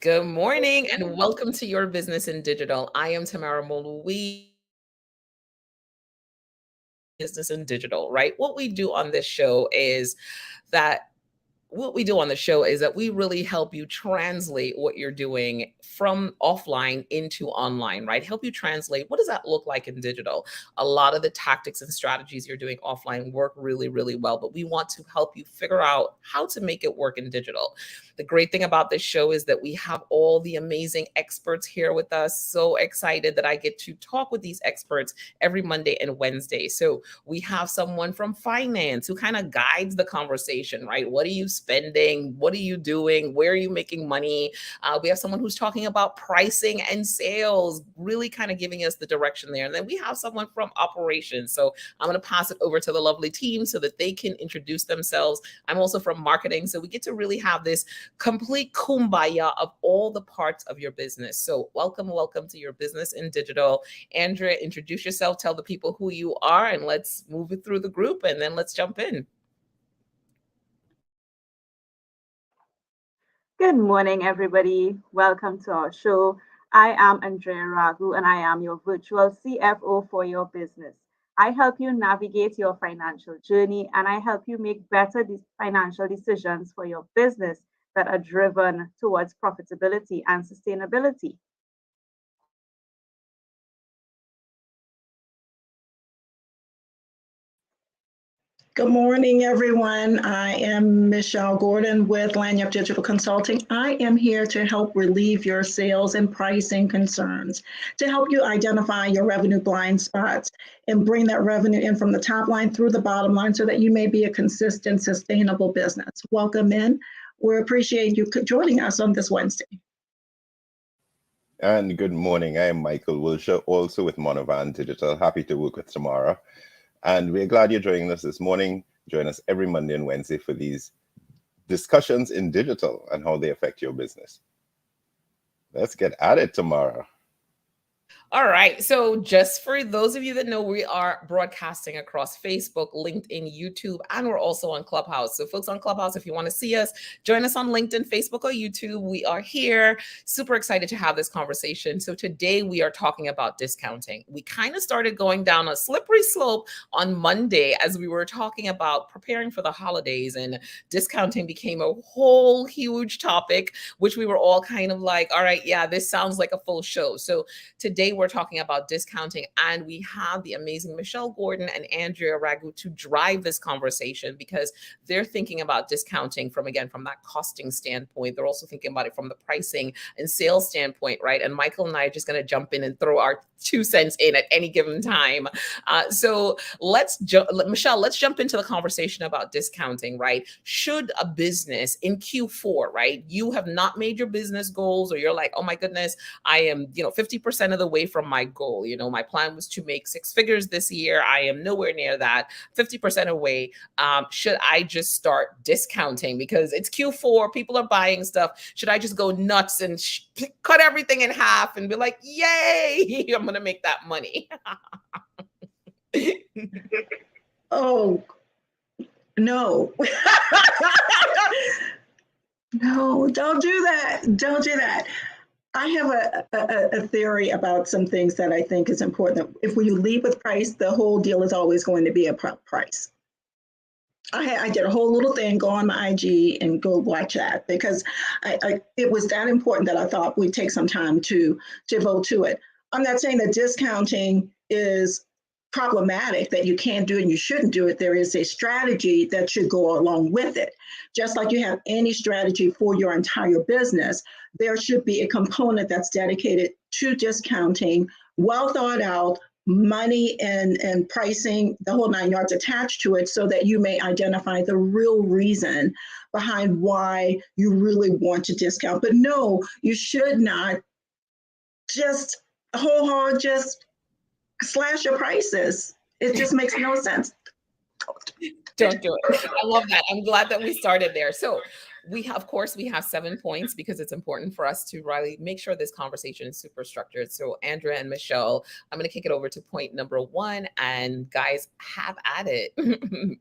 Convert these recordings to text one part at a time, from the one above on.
Good morning and welcome to Your Business in Digital. I am Tamara Molu. Business in Digital, right? That what we do on the show is that we really help you translate what you're doing from offline into online, right? Help you translate what does that look like in digital. A lot of the tactics and strategies you're doing offline work really, really well, but we want to help you figure out how to make it work in digital. The great thing about this show is that we have all the amazing experts here with us. So excited that I get to talk with these experts every Monday and Wednesday. So we have someone from finance who kind of guides the conversation, right? What are you spending? What are you doing? Where are you making money? We have someone who's talking about pricing and sales, really kind of giving us the direction there. And then we have someone from operations. So I'm going to pass it over to the lovely team so that they can introduce themselves. I'm also from marketing. So we get to really have this complete kumbaya of all the parts of your business. So welcome to Your Business in Digital. Andrea, introduce yourself, tell the people who you are, and let's move it through the group and then let's jump in. Good morning, everybody. Welcome to our show. I am Andrea Ragu, and I am your virtual CFO for your business. I help you navigate your financial journey, and I help you make better financial decisions for your business that are driven towards profitability and sustainability. Good morning, everyone. I am Michelle Gordon with Lanyap Digital Consulting. I am here to help relieve your sales and pricing concerns, to help you identify your revenue blind spots and bring that revenue in from the top line through the bottom line so that you may be a consistent, sustainable business. Welcome in. We appreciate you joining us on this Wednesday. And good morning. I am Michael Wilshire, also with Monovan Digital. Happy to work with Tamara. And we're glad you're joining us this morning. Join us every Monday and Wednesday for these discussions in digital and how they affect your business. Let's get at it, Tamara. All right. So just for those of you that know, we are broadcasting across Facebook, LinkedIn, YouTube, and we're also on Clubhouse. So folks on Clubhouse, if you want to see us, join us on LinkedIn, Facebook, or YouTube. We are here. Super excited to have this conversation. So today we are talking about discounting. We kind of started going down a slippery slope on Monday as we were talking about preparing for the holidays, and discounting became a whole huge topic, which we were all kind of like, all right, yeah, this sounds like a full show. So today we're talking about discounting, and we have the amazing Michelle Gordon and Andrea Ragu to drive this conversation because they're thinking about discounting from that costing standpoint. They're also thinking about it from the pricing and sales standpoint, right? And Michael and I are just going to jump in and throw our 2 cents in at any given time. So Michelle, let's jump into the conversation about discounting, right? Should a business in Q4, right? You have not made your business goals, or you're like, oh my goodness, I am, 50% of the way from my goal. My plan was to make 6 figures this year. I am nowhere near that, 50% away. Should I just start discounting because it's Q4, people are buying stuff? Should I just go nuts and cut everything in half and be like, yay, I'm going to make that money? Oh, no. No, don't do that. Don't do that. I have a theory about some things that I think is important. If we lead with price, the whole deal is always going to be a price. I did a whole little thing, go on my IG and go watch that because it was that important that I thought we'd take some time to devote to it. I'm not saying that discounting is problematic, that you can't do it and you shouldn't do it. There is a strategy that should go along with it. Just like you have any strategy for your entire business, there should be a component that's dedicated to discounting, well thought out, money and pricing, the whole 9 yards attached to it, so that you may identify the real reason behind why you really want to discount. But no, you should not just wholeheartedly just slash your prices. It just makes no sense. Don't do it. I love that. I'm glad that we started there. So we have 7 points because it's important for us to really make sure this conversation is super structured. So Andrea and Michelle, I'm going to kick it over to point number 1, and guys, have at it.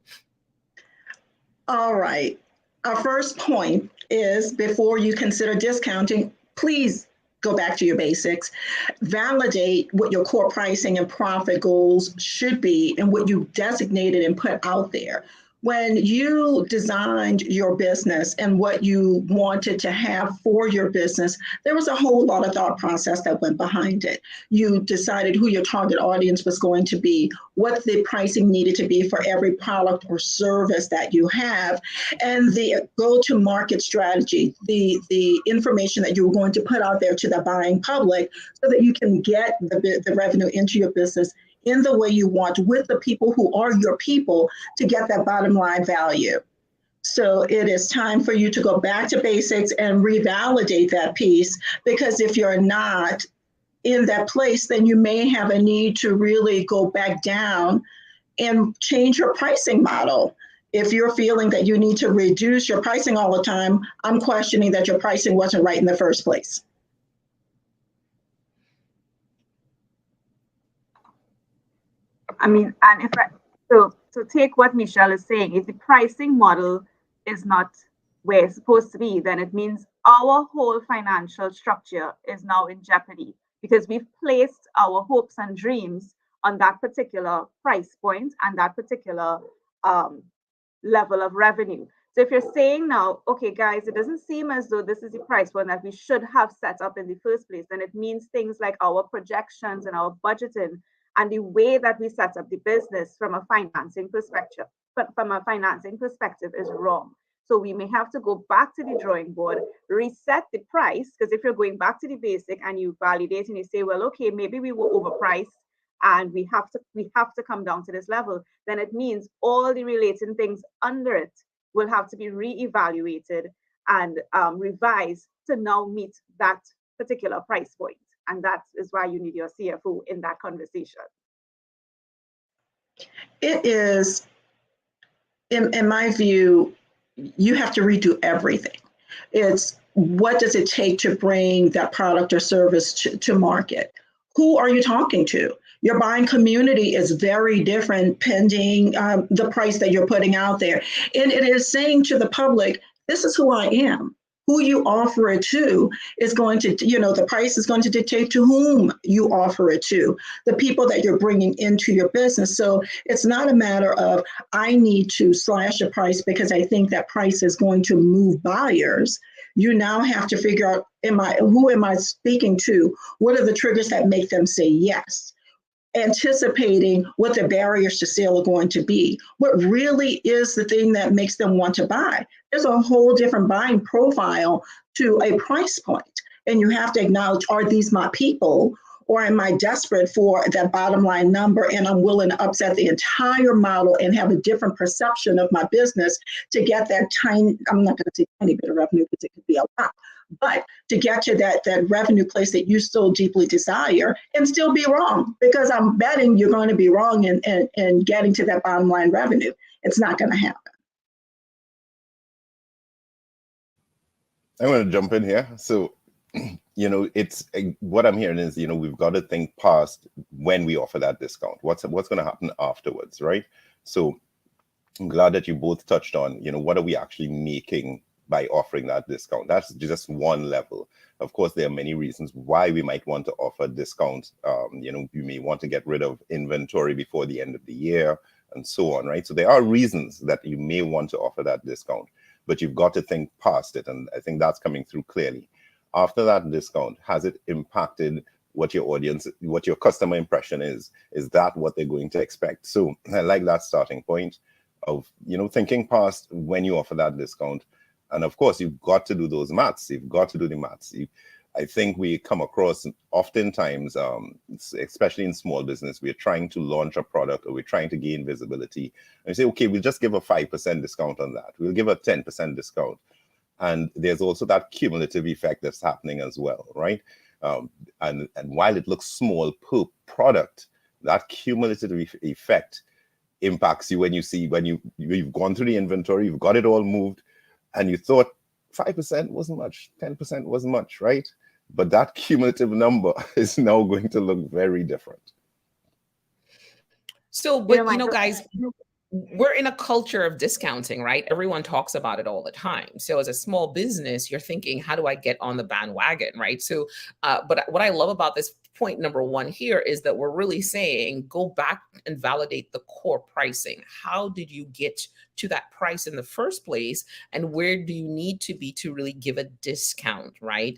All right. Our first point is, before you consider discounting, please go back to your basics, validate what your core pricing and profit goals should be and what you designated and put out there. When you designed your business and what you wanted to have for your business, there was a whole lot of thought process that went behind it. You decided who your target audience was going to be, what the pricing needed to be for every product or service that you have, and the go-to-market strategy, the information that you were going to put out there to the buying public so that you can get the revenue into your business in the way you want with the people who are your people to get that bottom line value. So it is time for you to go back to basics and revalidate that piece, because if you're not in that place, then you may have a need to really go back down and change your pricing model. If you're feeling that you need to reduce your pricing all the time, I'm questioning that your pricing wasn't right in the first place. I mean, and if I, so take what Michelle is saying, if the pricing model is not where it's supposed to be, then it means our whole financial structure is now in jeopardy because we've placed our hopes and dreams on that particular price point and that particular level of revenue. So if you're saying now, okay, guys, it doesn't seem as though this is the price point that we should have set up in the first place, then it means things like our projections and our budgeting and the way that we set up the business from a financing perspective, is wrong. So we may have to go back to the drawing board, reset the price, because if you're going back to the basic and you validate and you say, well, okay, maybe we were overpriced and we have to come down to this level, then it means all the relating things under it will have to be reevaluated and revised to now meet that particular price point. And that is why you need your CFO in that conversation. It is, in my view, you have to redo everything. It's what does it take to bring that product or service to market? Who are you talking to? Your buying community is very different pending the price that you're putting out there. And it is saying to the public, this is who I am. Who you offer it to is going to, the price is going to dictate to whom you offer it to, the people that you're bringing into your business. So it's not a matter of, I need to slash a price because I think that price is going to move buyers. You now have to figure out, who am I speaking to? What are the triggers that make them say yes? Anticipating what the barriers to sale are going to be. What really is the thing that makes them want to buy? There's a whole different buying profile to a price point. And you have to acknowledge, are these my people? Or am I desperate for that bottom line number and I'm willing to upset the entire model and have a different perception of my business to get that tiny, I'm not going to say tiny bit of revenue because it could be a lot, but to get to that revenue place that you so deeply desire and still be wrong, because I'm betting you're going to be wrong in getting to that bottom line revenue. It's not going to happen. I'm going to jump in here. So, it's what I'm hearing is, we've got to think past when we offer that discount. What's going to happen afterwards, right? So I'm glad that you both touched on, what are we actually making by offering that discount? That's just one level. Of course, there are many reasons why we might want to offer discounts. You may want to get rid of inventory before the end of the year and so on, right? So there are reasons that you may want to offer that discount, but you've got to think past it. And I think that's coming through clearly. After that discount, has it impacted what your audience, what your customer impression is? Is that what they're going to expect? So I like that starting point of, thinking past when you offer that discount. And of course, you've got to do those maths. You've got to do the maths. I think we come across oftentimes, especially in small business, we're trying to launch a product or we're trying to gain visibility. And we say, okay, we'll just give a 5% discount on that. We'll give a 10% discount. And there's also that cumulative effect that's happening as well, right? And while it looks small per product, that cumulative effect impacts you when you've gone through the inventory, you've got it all moved, and you thought 5% wasn't much, 10% wasn't much, right? But that cumulative number is now going to look very different. So, but guys, we're in a culture of discounting, right? Everyone talks about it all the time. So as a small business, you're thinking, how do I get on the bandwagon, right? So, but what I love about this point number one here is that we're really saying, go back and validate the core pricing. How did you get to that price in the first place? And where do you need to be to really give a discount, right?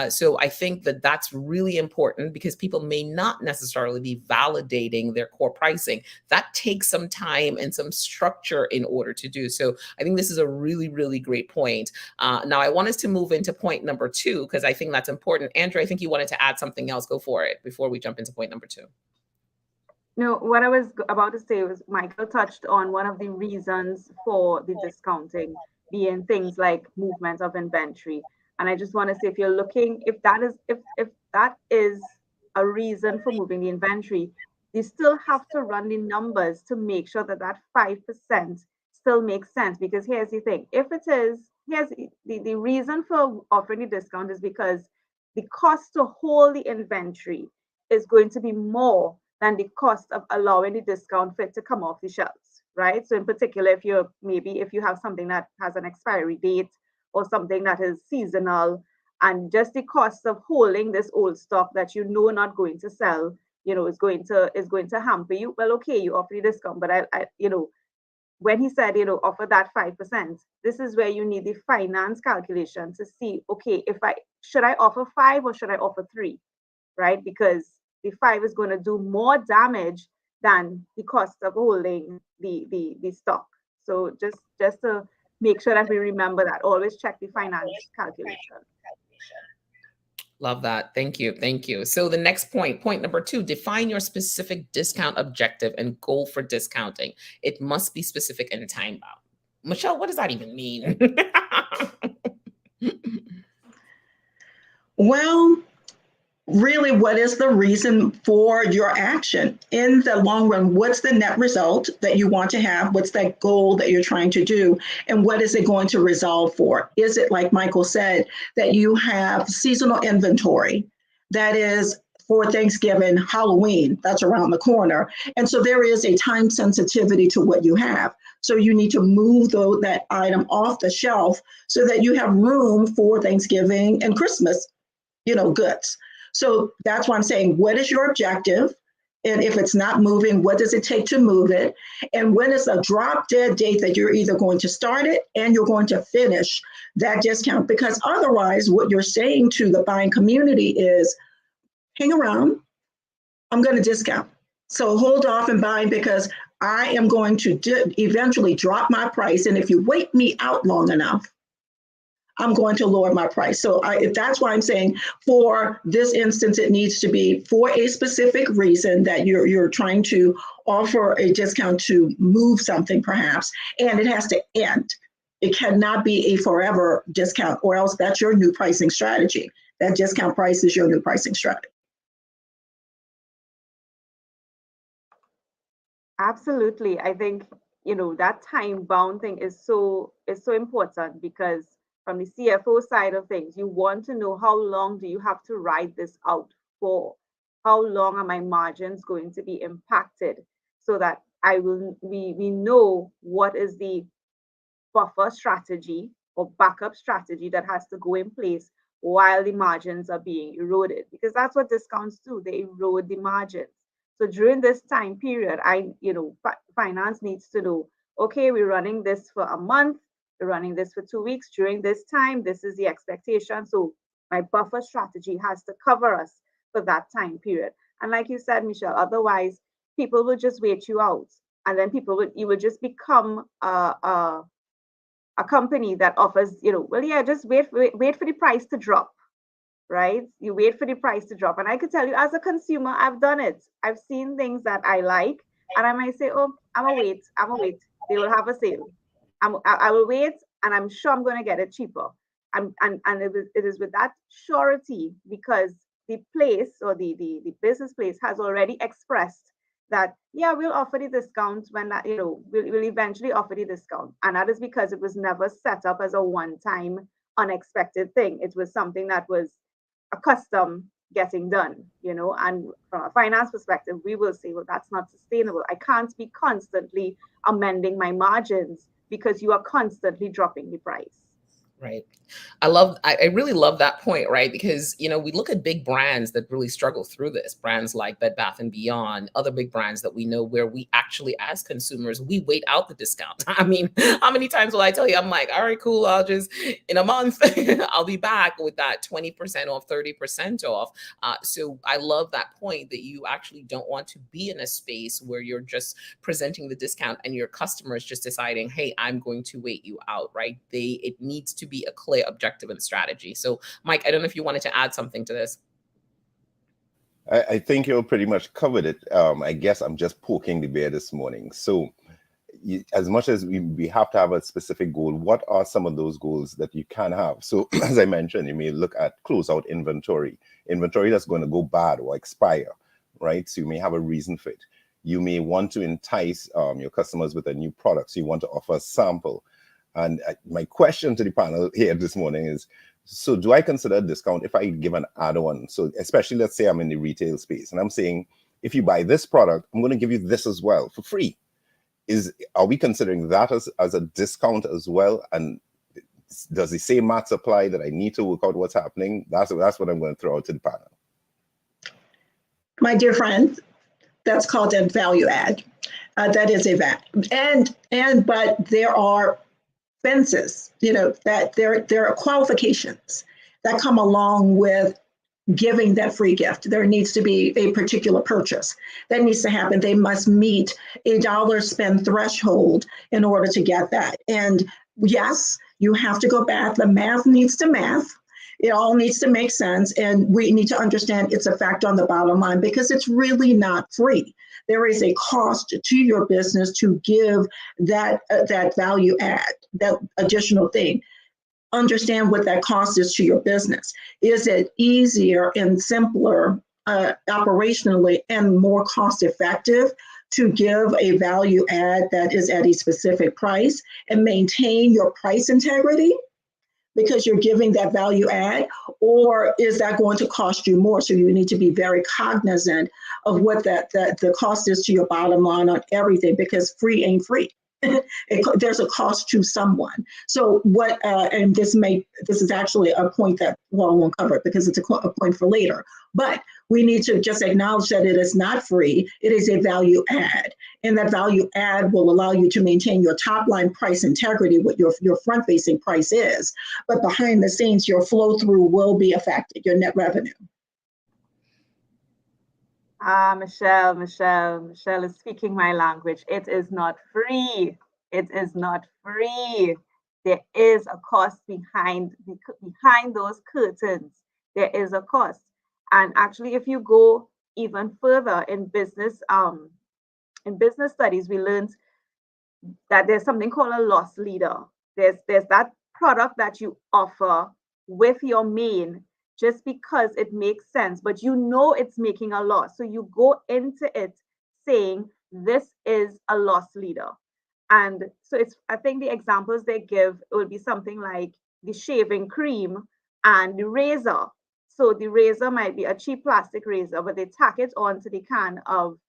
So I think that that's really important because people may not necessarily be validating their core pricing. That takes some time and some structure in order to do. So I think this is a really, really great point. Now I want us to move into point number two, because I think that's important. Andrew, I think you wanted to add something else. Go for it before we jump into point number two. No, what I was about to say was Michael touched on one of the reasons for the discounting being things like movement of inventory. And I just want to say, if you're looking, if that is a reason for moving the inventory, you still have to run the numbers to make sure that that 5% still makes sense. Because here's the thing, if it is, here's the reason for offering the discount is because the cost to hold the inventory is going to be more than the cost of allowing the discount for it to come off the shelves, right? So in particular, if you have something that has an expiry date or something that is seasonal, and just the cost of holding this old stock that you know not going to sell, is going to hamper you. Well, okay, you offer the discount, but I when he said, offer that 5%, this is where you need the finance calculation to see, okay, should I offer 5 or should I offer 3, right? Because the 5 is going to do more damage than the cost of holding the stock. So just to make sure that we remember that, always check the finance calculation. Love that. Thank you. Thank you. So the next point number 2, define your specific discount objective and goal for discounting. It must be specific and time bound. Michelle, what does that even mean? Well, really, what is the reason for your action in the long run? What's the net result that you want to have? What's that goal that you're trying to do? And what is it going to resolve for? Is it, like Michael said, that you have seasonal inventory that is for Thanksgiving, Halloween, that's around the corner. And so there is a time sensitivity to what you have. So you need to move that item off the shelf so that you have room for Thanksgiving and Christmas, goods. So that's why I'm saying, what is your objective? And if it's not moving, what does it take to move it? And when is a drop dead date that you're either going to start it and you're going to finish that discount? Because otherwise, what you're saying to the buying community is, hang around, I'm going to discount. So hold off and buying because I am going to eventually drop my price. And if you wait me out long enough, I'm going to lower my price. So that's why I'm saying for this instance, it needs to be for a specific reason that you're trying to offer a discount to move something perhaps, and it has to end. It cannot be a forever discount, or else that's your new pricing strategy. That discount price is your new pricing strategy. Absolutely. I think, that time bound thing is so important, because from the CFO side of things, you want to know how long do you have to ride this out for? How long are my margins going to be impacted, so that we know what is the buffer strategy or backup strategy that has to go in place while the margins are being eroded, because that's what discounts do. They erode the margins. So during this time period, finance needs to know, okay, we're running this for a month, we're running this for 2 weeks. During this time, this is the expectation. So my buffer strategy has to cover us for that time period. And like you said, Michelle, otherwise people will just wait you out, and then you will just become a company that offers, just wait for the price to drop, right? You wait for the price to drop. And I could tell you, as a consumer, I've done it. I've seen things that I like, and I might say, oh, I'm gonna wait. They will have a sale. I will wait, and I'm sure I'm going to get it cheaper. And it is with that surety, because the place or the business place has already expressed that, yeah, we'll offer the discount when that, we'll eventually offer the discount. And that is because it was never set up as a one-time unexpected thing. It was something that was a custom getting done, and from a finance perspective, we will say, well, that's not sustainable. I can't be constantly amending my margins because you are constantly dropping the price. Right. I really love that point, right? Because, we look at big brands that really struggle through this, brands like Bed Bath and Beyond, other big brands that we know where we actually, as consumers, we wait out the discount. I mean, how many times will I tell you, I'm like, all right, cool, I'll just, in a month, I'll be back with that 20% off, 30% off. So I love that point that you actually don't want to be in a space where you're just presenting the discount and your customer is just deciding, hey, I'm going to wait you out, right? It needs to be a clear objective and strategy. So, Mike, I don't know if you wanted to add something to this. I think you pretty much covered it. I guess I'm just poking the bear this morning. So as much as we have to have a specific goal, what are some of those goals that you can have? So as I mentioned, you may look at closeout inventory that's going to go bad or expire, right? So you may have a reason for it. You may want to entice your customers with a new product. So you want to offer a sample. And my question to the panel here this morning is, so do I consider a discount if I give an add-on? So especially, let's say I'm in the retail space and I'm saying, if you buy this product, I'm going to give you this as well for free. Are we considering that as a discount as well? And does the same maths apply that I need to work out what's happening? That's what I'm going to throw out to the panel. My dear friend, that's called a value add. That is a value. But there are fences, that there are qualifications that come along with giving that free gift. There needs to be a particular purchase that needs to happen. They must meet a dollar spend threshold in order to get that. And yes, you have to go back. The math needs to math. It all needs to make sense. And we need to understand it's a fact on the bottom line because it's really not free. There is a cost to your business to give that value add, that additional thing. Understand what that cost is to your business. Is it easier and simpler operationally and more cost effective to give a value add that is at a specific price and maintain your price integrity because you're giving that value add, or is that going to cost you more? So you need to be very cognizant of what that the cost is to your bottom line on everything, because free ain't free. There's a cost to someone. So what, and this is actually a point that, well, I won't cover it because it's a point for later, but we need to just acknowledge that it is not free. It is a value add. And that value add will allow you to maintain your top line price integrity, what your front facing price is, but behind the scenes, your flow through will be affected, your net revenue. Michelle is speaking my language. It is not free. It is not free. There is a cost behind those curtains. There is a cost. And actually, if you go even further in business studies, we learned that there's something called a loss leader. There's that product that you offer with your main just because it makes sense, but it's making a loss. So you go into it saying, this is a loss leader. And so I think the examples they give would be something like the shaving cream and the razor. So the razor might be a cheap plastic razor, but they tack it onto the can of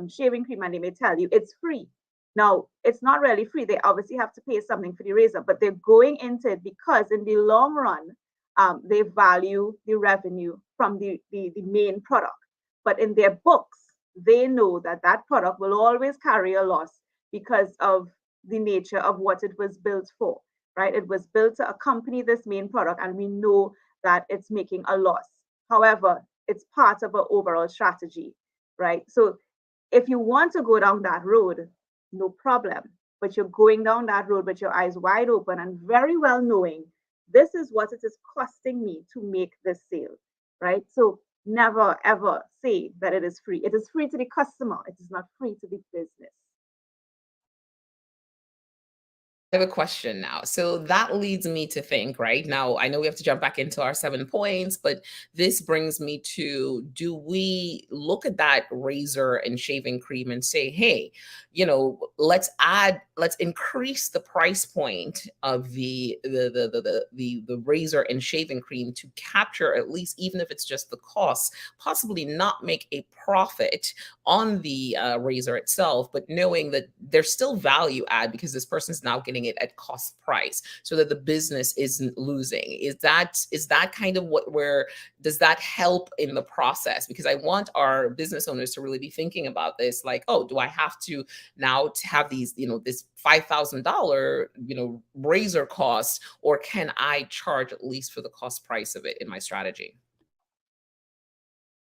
shaving cream and they may tell you it's free. Now, it's not really free. They obviously have to pay something for the razor, but they're going into it because in the long run, they value the revenue from the main product. But in their books, they know that product will always carry a loss because of the nature of what it was built for, right? It was built to accompany this main product, and we know that it's making a loss. However, it's part of an overall strategy, right? So if you want to go down that road, no problem. But you're going down that road with your eyes wide open and very well knowing this is what it is costing me to make this sale, right? So never, ever say that it is free. It is free to the customer. It is not free to the business. have a question now. So that leads me to think, right? Now, I know we have to jump back into our 7 points, but this brings me to, do we look at that razor and shaving cream and say, hey, let's increase the price point of the razor and shaving cream to capture, at least, even if it's just the cost, possibly not make a profit on the razor itself, but knowing that there's still value add because this person's now getting it at cost price, so that the business isn't losing. Is that kind of where does that help in the process? Because I want our business owners to really be thinking about this, like, oh, do I have to now to have these, this $5,000, razor cost, or can I charge at least for the cost price of it in my strategy?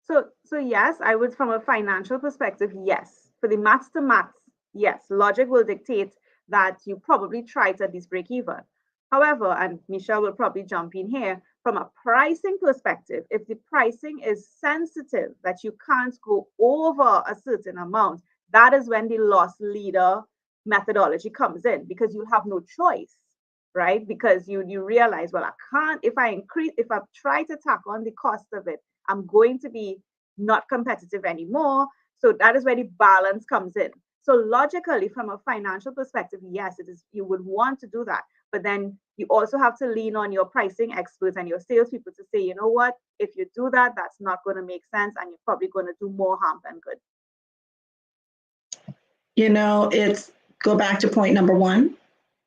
So yes, I would, from a financial perspective, yes. For the maths to maths, yes, logic will dictate that you probably try to at least break even. However, and Michelle will probably jump in here, from a pricing perspective, if the pricing is sensitive, that you can't go over a certain amount, that is when the loss leader methodology comes in, because you have no choice, right? Because you realize, well, I can't, if I try to tack on the cost of it, I'm going to be not competitive anymore. So that is where the balance comes in. So logically, from a financial perspective, yes, it is, you would want to do that. But then you also have to lean on your pricing experts and your salespeople to say, you know what, if you do that, that's not going to make sense, and you're probably going to do more harm than good. It's go back to point number 1,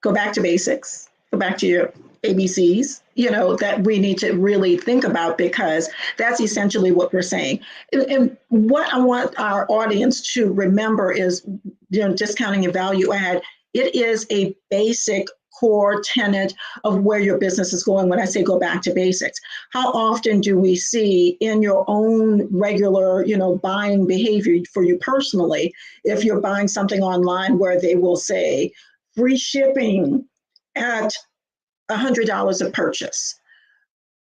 go back to basics, go back to your ABCs, that we need to really think about, because that's essentially what we're saying. And what I want our audience to remember is, discounting and value add, it is a basic core tenet of where your business is going. When I say go back to basics, how often do we see in your own regular, buying behavior for you personally, if you're buying something online where they will say free shipping at $100 of purchase.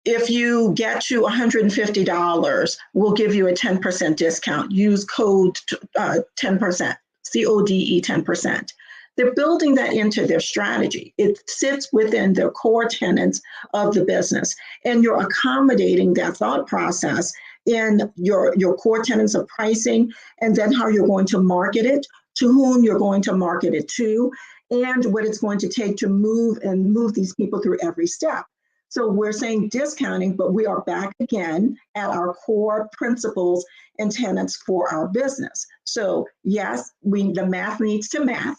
If you get to $150, we'll give you a 10% discount. Use code 10%, CODE 10%. They're building that into their strategy. It sits within their core tenets of the business, and you're accommodating that thought process in your core tenets of pricing, and then how you're going to market it, to whom you're going to market it to, and what it's going to take to move these people through every step. So we're saying discounting, but we are back again at our core principles and tenets for our business. So yes, the math needs to math.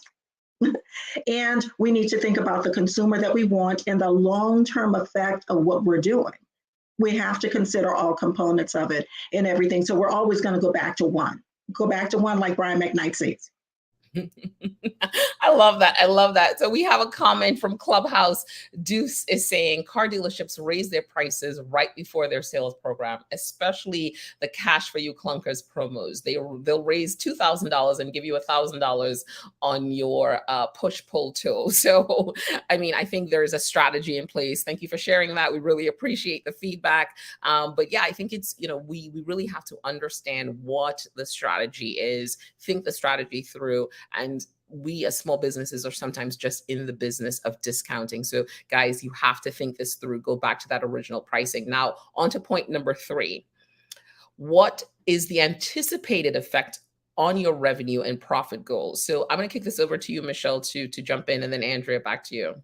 And we need to think about the consumer that we want and the long-term effect of what we're doing. We have to consider all components of it and everything. So we're always going to go back to one. Go back to one, like Brian McKnight says. I love that. I love that. So we have a comment from Clubhouse. Deuce is saying car dealerships raise their prices right before their sales program, especially the Cash for You Clunkers promos. They'll raise $2,000 and give you $1,000 on your push-pull tool. So, I think there's a strategy in place. Thank you for sharing that. We really appreciate the feedback. But yeah, I think it's, we really have to understand what the strategy is, think the strategy through. And we as small businesses are sometimes just in the business of discounting. So guys, you have to think this through. Go back to that original pricing. Now, on to point number 3. What is the anticipated effect on your revenue and profit goals? So I'm going to kick this over to you, Michelle, to jump in, and then Andrea, back to you.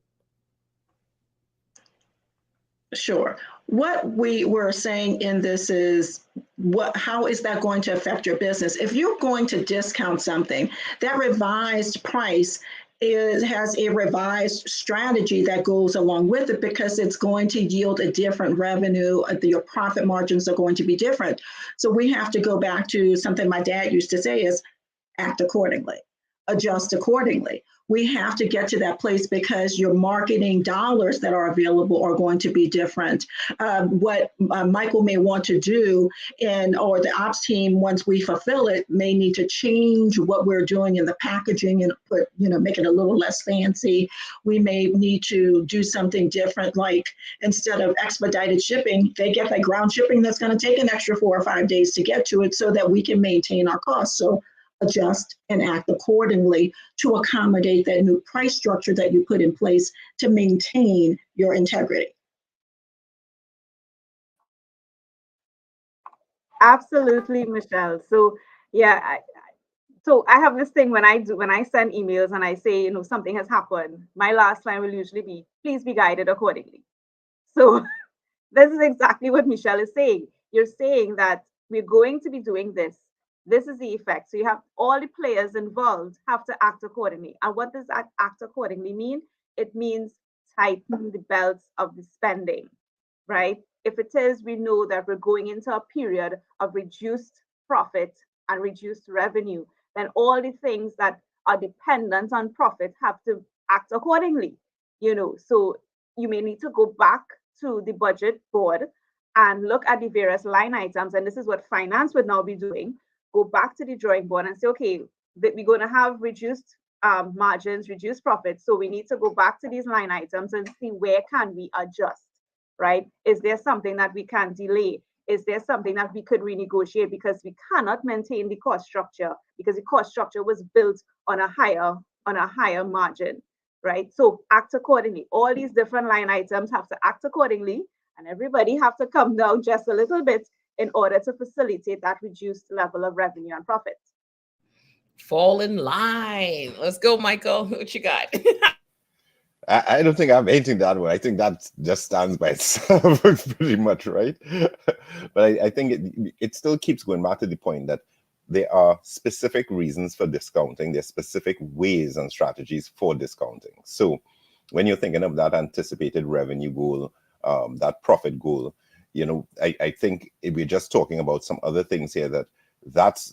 Sure. What we were saying in this is, how is that going to affect your business? If you're going to discount something, that revised price has a revised strategy that goes along with it, because it's going to yield a different revenue. Your profit margins are going to be different. So we have to go back to something my dad used to say is, act accordingly, adjust accordingly. We have to get to that place, because your marketing dollars that are available are going to be different. What Michael may want to do, or the ops team, once we fulfill it, may need to change what we're doing in the packaging and make it a little less fancy. We may need to do something different, like instead of expedited shipping, they get that ground shipping that's going to take an extra 4 or 5 days to get to it, so that we can maintain our costs. So adjust and act accordingly to accommodate that new price structure that you put in place to maintain your integrity. Absolutely, Michelle. So yeah, so I have this thing when I send emails and I say, something has happened, my last line will usually be, please be guided accordingly. So this is exactly what Michelle is saying. You're saying that we're going to be doing this. This is the effect. So you have all the players involved have to act accordingly. And what does that act accordingly mean? It means tighten the belts of the spending, right? If it is, we know that we're going into a period of reduced profit and reduced revenue, then all the things that are dependent on profit have to act accordingly. So you may need to go back to the budget board and look at the various line items. And this is what finance would now be doing. Go back to the drawing board and say, okay, we're going to have reduced margins, reduced profits. So we need to go back to these line items and see where can we adjust, right? Is there something that we can delay? Is there something that we could renegotiate? Because we cannot maintain the cost structure because the cost structure was built on a higher margin, right? So act accordingly. All these different line items have to act accordingly, and everybody have to come down just a little bit in order to facilitate that reduced level of revenue and profit. Fall in line. Let's go, Michael. What you got? I don't think I have anything that way. I think that just stands by itself pretty much, right? But I think it still keeps going back to the point that there are specific reasons for discounting. There's specific ways and strategies for discounting. So when you're thinking of that anticipated revenue goal, that profit goal, I think we're just talking about some other things here that's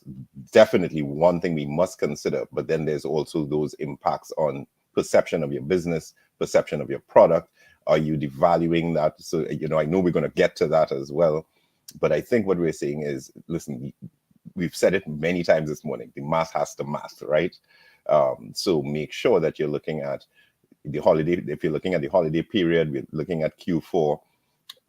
definitely one thing we must consider. But then there's also those impacts on perception of your business, perception of your product. Are you devaluing that? So, I know we're going to get to that as well. But I think what we're saying is, listen, we've said it many times this morning, the math has to math, right? So make sure that you're looking at the holiday. If you're looking at the holiday period, we're looking at Q4.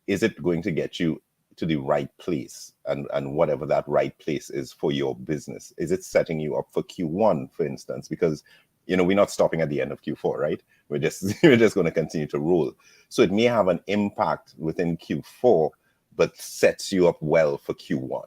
Is it going to get you to the right place? And whatever that right place is for your business, is it setting you up for Q1, for instance? Because we're not stopping at the end of Q4, right? We're just going to continue to roll. So it may have an impact within Q4, but sets you up well for Q1.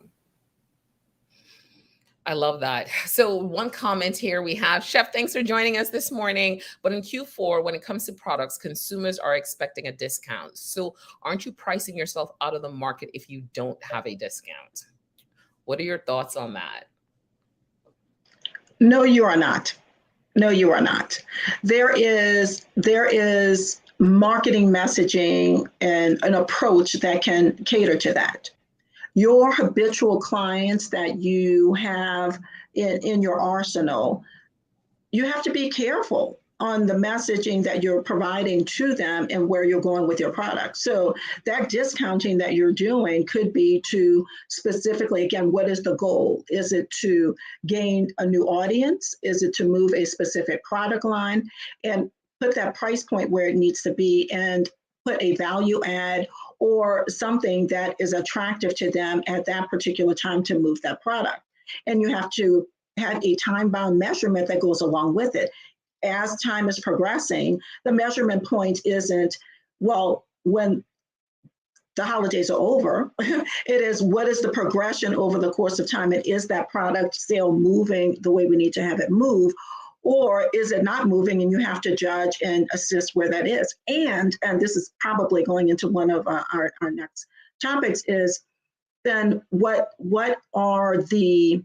I love that. So one comment here we have, Chef, thanks for joining us this morning. But in Q4, when it comes to products, consumers are expecting a discount. So aren't you pricing yourself out of the market if you don't have a discount? What are your thoughts on that? No, you are not. No, you are not. There is marketing messaging and an approach that can cater to that. Your habitual clients that you have in your arsenal, you have to be careful on the messaging that you're providing to them and where you're going with your product. So that discounting that you're doing could be to specifically, again, what is the goal? Is it to gain a new audience? Is it to move a specific product line? And put that price point where it needs to be and put a value add or something that is attractive to them at that particular time to move that product. And you have to have a time-bound measurement that goes along with it. As time is progressing, the measurement point isn't, well, when the holidays are over, it is what is the progression over the course of time, and is that product still moving the way we need to have it move, or is it not moving and you have to judge and assist where that is. And this is probably going into one of our next topics, is then what are the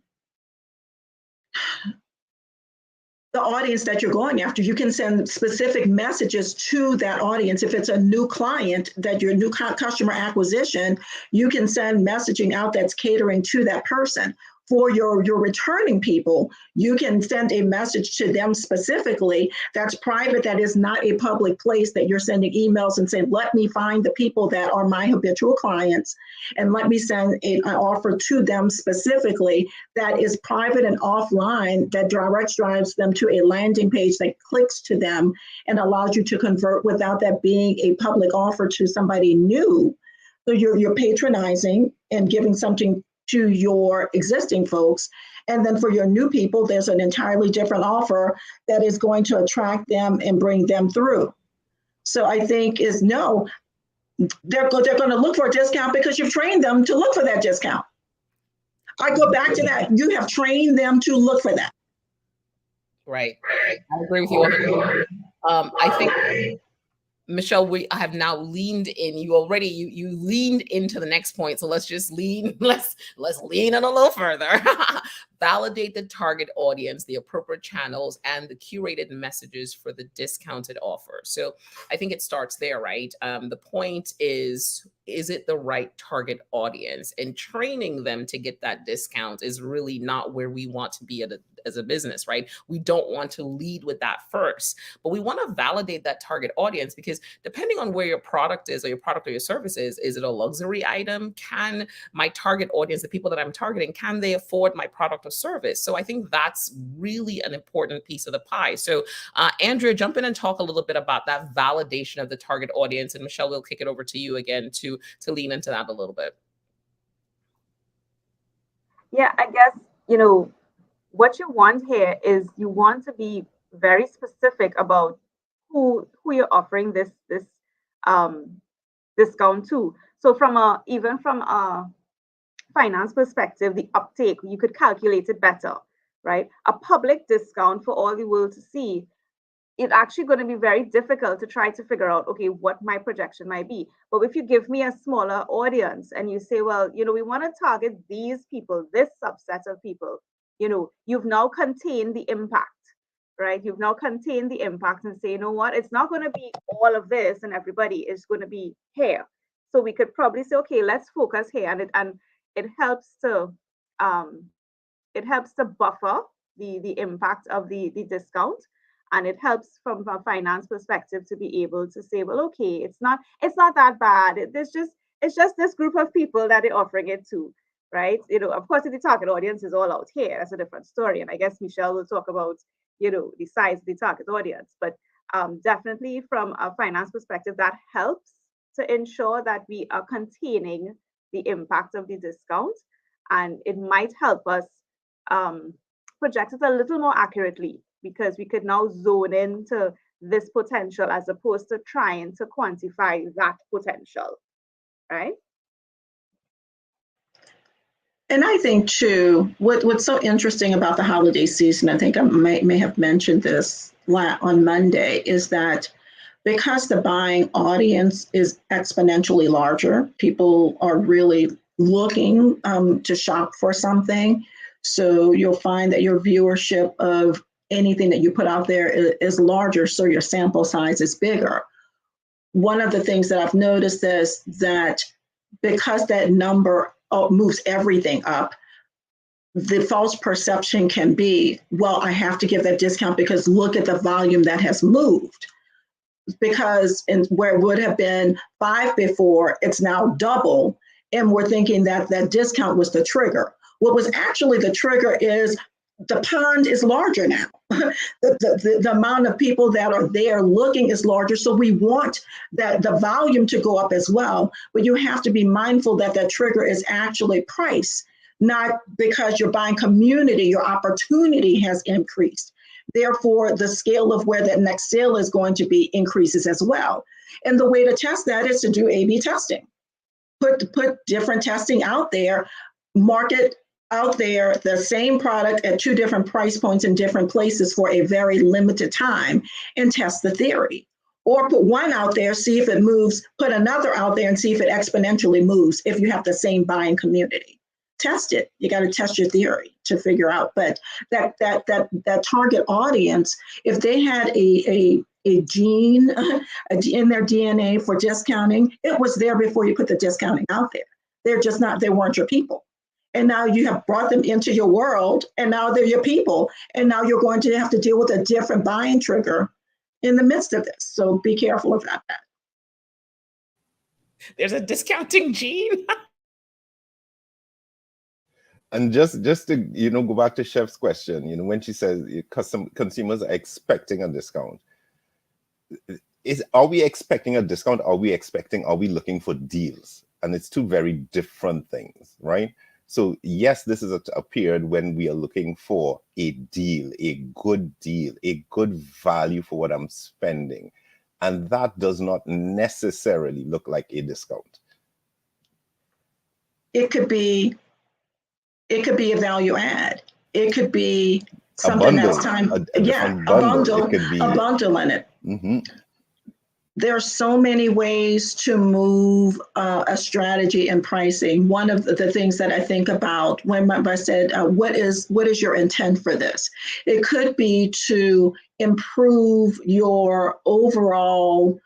audience that you're going after? You can send specific messages to that audience. If it's a new client that your new customer acquisition, you can send messaging out that's catering to that person. For your returning people, you can send a message to them specifically that's private, that is not a public place that you're sending emails and saying, let me find the people that are my habitual clients and let me send an offer to them specifically that is private and offline, that drives them to a landing page that clicks to them and allows you to convert without that being a public offer to somebody new. So you're patronizing and giving something to your existing folks. And then for your new people, there's an entirely different offer that is going to attract them and bring them through. So I think is no, they're going to look for a discount because you've trained them to look for that discount. I go back to that. You have trained them to look for that. Right. I agree with you 100%. I think, Michelle, we have now leaned in. You leaned into the next point. So let's just lean. Let's lean in a little further. Validate the target audience, the appropriate channels, and the curated messages for the discounted offer. So I think it starts there, right? The point is it the right target audience? And training them to get that discount is really not where we want to be as a business, right? We don't want to lead with that first, but we want to validate that target audience, because depending on where your product is, or your product or your service is it a luxury item? Can my target audience, the people that I'm targeting, can they afford my product or service? So I think that's really an important piece of the pie. So Andrea, jump in and talk a little bit about that validation of the target audience, and Michelle, we'll kick it over to you again to lean into that a little bit. Yeah, I guess, what you want here is you want to be very specific about who you're offering this discount to. So even from a finance perspective, the uptake, you could calculate it better, right? A public discount for all the world to see, it's actually going to be very difficult to try to figure out, okay, what my projection might be. But if you give me a smaller audience and you say, well, we want to target these people, this subset of people, you've now contained the impact, right? You've now contained the impact and say, you know what, it's not going to be all of this and everybody is going to be here. So we could probably say, okay, let's focus here, and it helps to buffer the impact of the discount. And it helps from a finance perspective to be able to say, well, okay, it's not that bad. It's just this group of people that they're offering it to, right? Of course, if the target audience is all out here, that's a different story. And I guess Michelle will talk about, the size of the target audience. But definitely from a finance perspective, that helps to ensure that we are containing the impact of the discount. And it might help us project it a little more accurately, because we could now zone into this potential as opposed to trying to quantify that potential, right? And I think too, what's so interesting about the holiday season, I think I may have mentioned this on Monday, is that because the buying audience is exponentially larger, people are really looking to shop for something. So you'll find that your viewership of anything that you put out there is larger, so your sample size is bigger. One of the things that I've noticed is that because that number moves everything up, the false perception can be, well, I have to give that discount because look at the volume that has moved. Because where it would have been 5 before, it's now double. And we're thinking that that discount was the trigger. What was actually the trigger is the pond is larger now. the amount of people that are there looking is larger. So we want that the volume to go up as well. But you have to be mindful that that trigger is actually price, not because you're buying community, your opportunity has increased. Therefore, the scale of where that next sale is going to be increases as well. And the way to test that is to do A/B testing. Put different testing out there, market out there the same product at 2 different price points in different places for a very limited time, and test the theory. Or put one out there, see if it moves, put another out there and see if it exponentially moves if you have the same buying community. Test it. You got to test your theory to figure out. But that target audience, if they had a gene in their DNA for discounting, it was there before you put the discounting out there. They weren't your people. And now you have brought them into your world, and now they're your people. And now you're going to have to deal with a different buying trigger in the midst of this. So be careful about that. There's a discounting gene. And just to go back to Chef's question, when she says consumers are expecting a discount, are we expecting a discount? Are we looking for deals? And it's 2 very different things, right? So yes, this is a period when we are looking for a deal, a good value for what I'm spending. And that does not necessarily look like a discount. It could be a value add. It could be A something bundle, that's time. a different bundle. It could be a bundle in it. Mhm. There are so many ways to move a strategy in pricing. One of the things that I think about when I said, what is your intent for this? It could be to improve your overall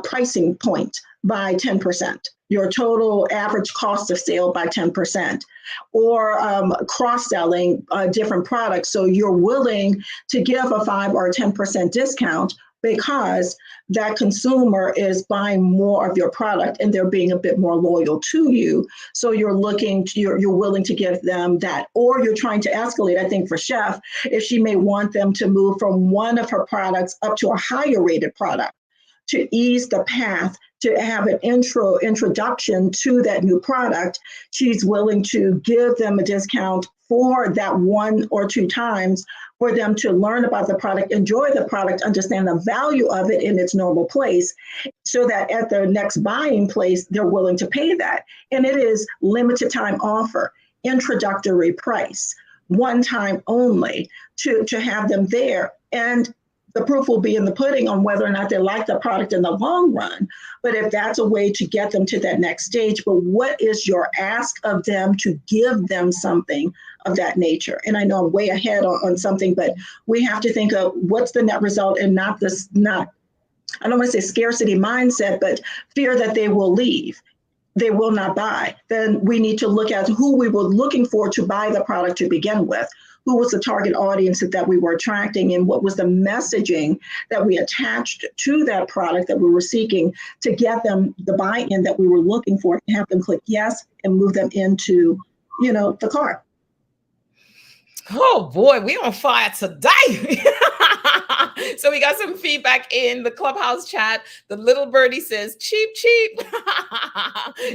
pricing point by 10%, your total average cost of sale by 10%, or cross-selling different products. So you're willing to give a 5 or 10% discount because that consumer is buying more of your product and they're being a bit more loyal to you. So you're willing to give them that, or you're trying to escalate. I think for Chef, if she may want them to move from one of her products up to a higher rated product to ease the path to have an introduction to that new product, she's willing to give them a discount for that 1 or 2 times for them to learn about the product, enjoy the product, understand the value of it in its normal place, so that at their next buying place, they're willing to pay that. And it is limited time offer, introductory price, one time only, to have them there. And the proof will be in the pudding on whether or not they like the product in the long run. But if that's a way to get them to that next stage, but what is your ask of them to give them something of that nature? And I know I'm way ahead on something, but we have to think of what's the net result, and not, I don't want to say scarcity mindset, but fear that they will leave. They will not buy. Then we need to look at who we were looking for to buy the product to begin with. Who was the target audience that we were attracting, and what was the messaging that we attached to that product that we were seeking to get them the buy-in that we were looking for, and have them click yes and move them into, the cart. Oh boy, we on fire today. So we got some feedback in the Clubhouse chat. The little birdie says, cheap, cheap.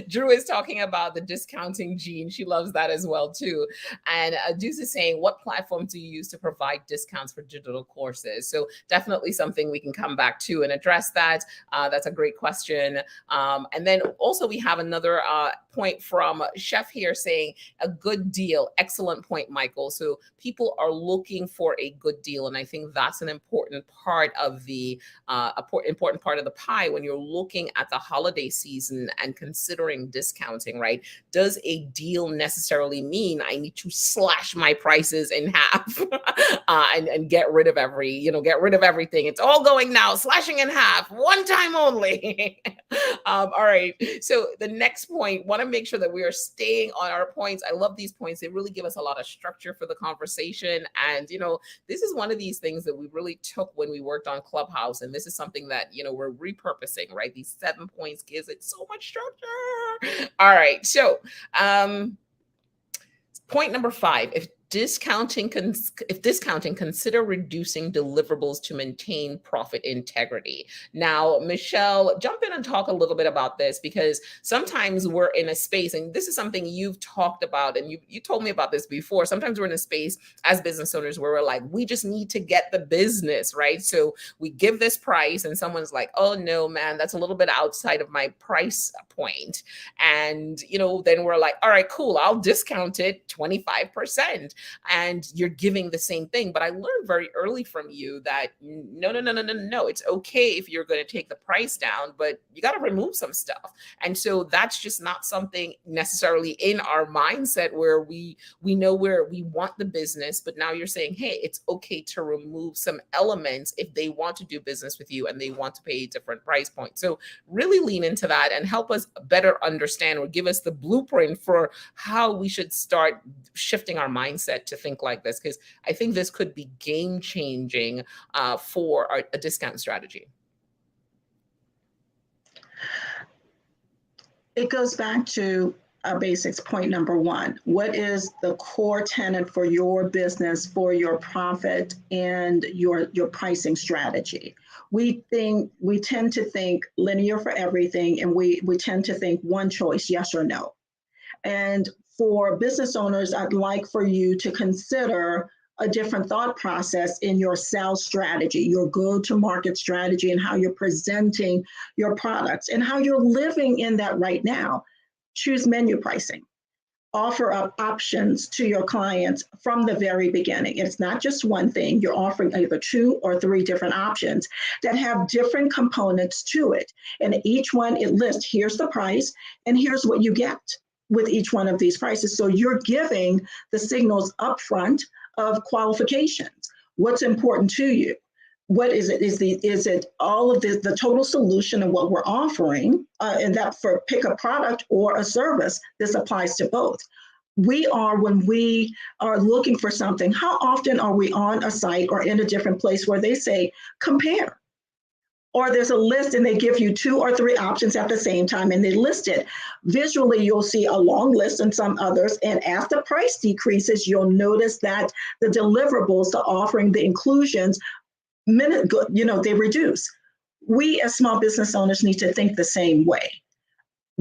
Drew is talking about the discounting gene. She loves that as well too. And Deuce is saying, what platform do you use to provide discounts for digital courses? So definitely something we can come back to and address that. That's a great question. And then also we have another point from Chef here saying, a good deal. Excellent point, Michael. So people are looking for a good deal. And I think that's an important part of the important part of the pie when you're looking at the holiday season and considering discounting, right? Does a deal necessarily mean I need to slash my prices in half and get rid of everything? It's all going now, slashing in half, one time only. All right. So the next point, want to make sure that we are staying on our points. I love these points. They really give us a lot of structure for the conversation. And, this is one of these things that we really took when we worked on Clubhouse. And this is something that, we're repurposing, right? These 7 points gives it so much structure. All right. So point number 5, if discounting, consider reducing deliverables to maintain profit integrity. Now, Michelle, jump in and talk a little bit about this, because sometimes we're in a space, and this is something you've talked about, and you told me about this before. Sometimes we're in a space as business owners where we're like, we just need to get the business, right? So we give this price and someone's like, oh no, man, that's a little bit outside of my price point. And, then we're like, all right, cool, I'll discount it 25%. And you're giving the same thing. But I learned very early from you that no. It's okay if you're going to take the price down, but you got to remove some stuff. And so that's just not something necessarily in our mindset where we know where we want the business. But now you're saying, hey, it's okay to remove some elements if they want to do business with you and they want to pay a different price point. So really lean into that and help us better understand, or give us the blueprint for how we should start shifting our mindset to think like this, because I think this could be game changing for a discount strategy. It goes back to our basics. Point number 1, what is the core tenet for your business, for your profit and your pricing strategy? We tend to think linear for everything, and we tend to think one choice, yes or no. And for business owners, I'd like for you to consider a different thought process in your sales strategy, your go-to-market strategy, and how you're presenting your products and how you're living in that right now. Choose menu pricing. Offer up options to your clients from the very beginning. It's not just one thing. You're offering either 2 or 3 different options that have different components to it. And each one, it lists, here's the price, and here's what you get with each one of these prices. So you're giving the signals upfront of qualifications. What's important to you? What is it? Is it all of the total solution of what we're offering, and that for pick a product or a service, this applies to both. When we are looking for something, how often are we on a site or in a different place where they say, compare? Or there's a list and they give you 2 or 3 options at the same time and they list it. Visually, you'll see a long list and some others. And as the price decreases, you'll notice that the deliverables, the offering, the inclusions, they reduce. We as small business owners need to think the same way.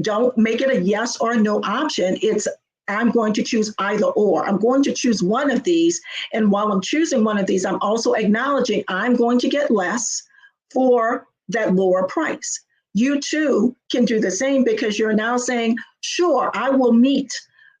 Don't make it a yes or no option. It's I'm going to choose either or. I'm going to choose one of these. And while I'm choosing one of these, I'm also acknowledging I'm going to get less for that lower price. You too can do the same because you're now saying, sure, I will meet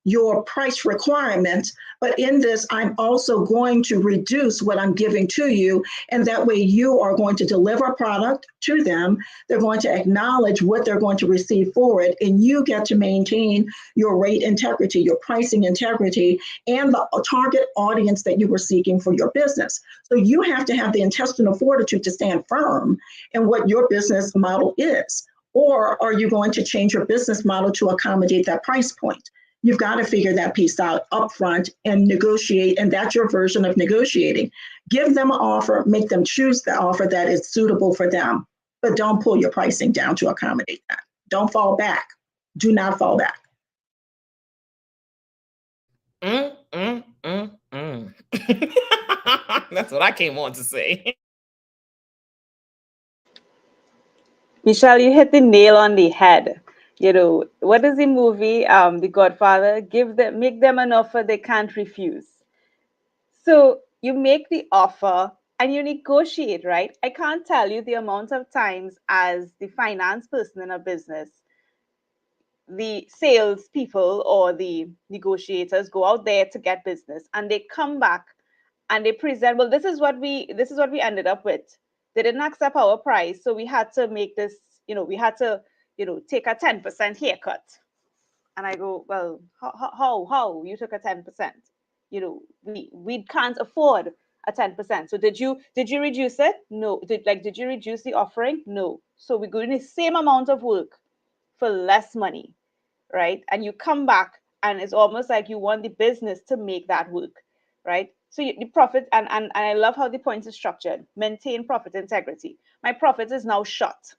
your price requirement, but in this, I'm also going to reduce what I'm giving to you. And that way you are going to deliver a product to them. They're going to acknowledge what they're going to receive for it. And you get to maintain your rate integrity, your pricing integrity, and the target audience that you were seeking for your business. So you have to have the intestinal fortitude to stand firm in what your business model is. Or are you going to change your business model to accommodate that price point? You've got to figure that piece out upfront and negotiate, and that's your version of negotiating. Give them an offer, make them choose the offer that is suitable for them, but don't pull your pricing down to accommodate that. Don't fall back. Do not fall back. That's what I came on to say. Michelle, you hit the nail on the head. What is the movie, The Godfather? Make them an offer they can't refuse. So you make the offer and you negotiate, right? I can't tell you the amount of times as the finance person in a business, the sales people or the negotiators go out there to get business and they come back and they present, well, this is what we ended up with. They didn't accept our price, so we had to make this, we had to take a 10% haircut. And I go, well, how you took a 10%? We can't afford a 10%. So did you reduce it? No. Did you reduce the offering? No. So we're doing the same amount of work for less money, right? And you come back and it's almost like you want the business to make that work, right? So the profit, and I love how the points are structured. Maintain profit integrity. My profit is now shot,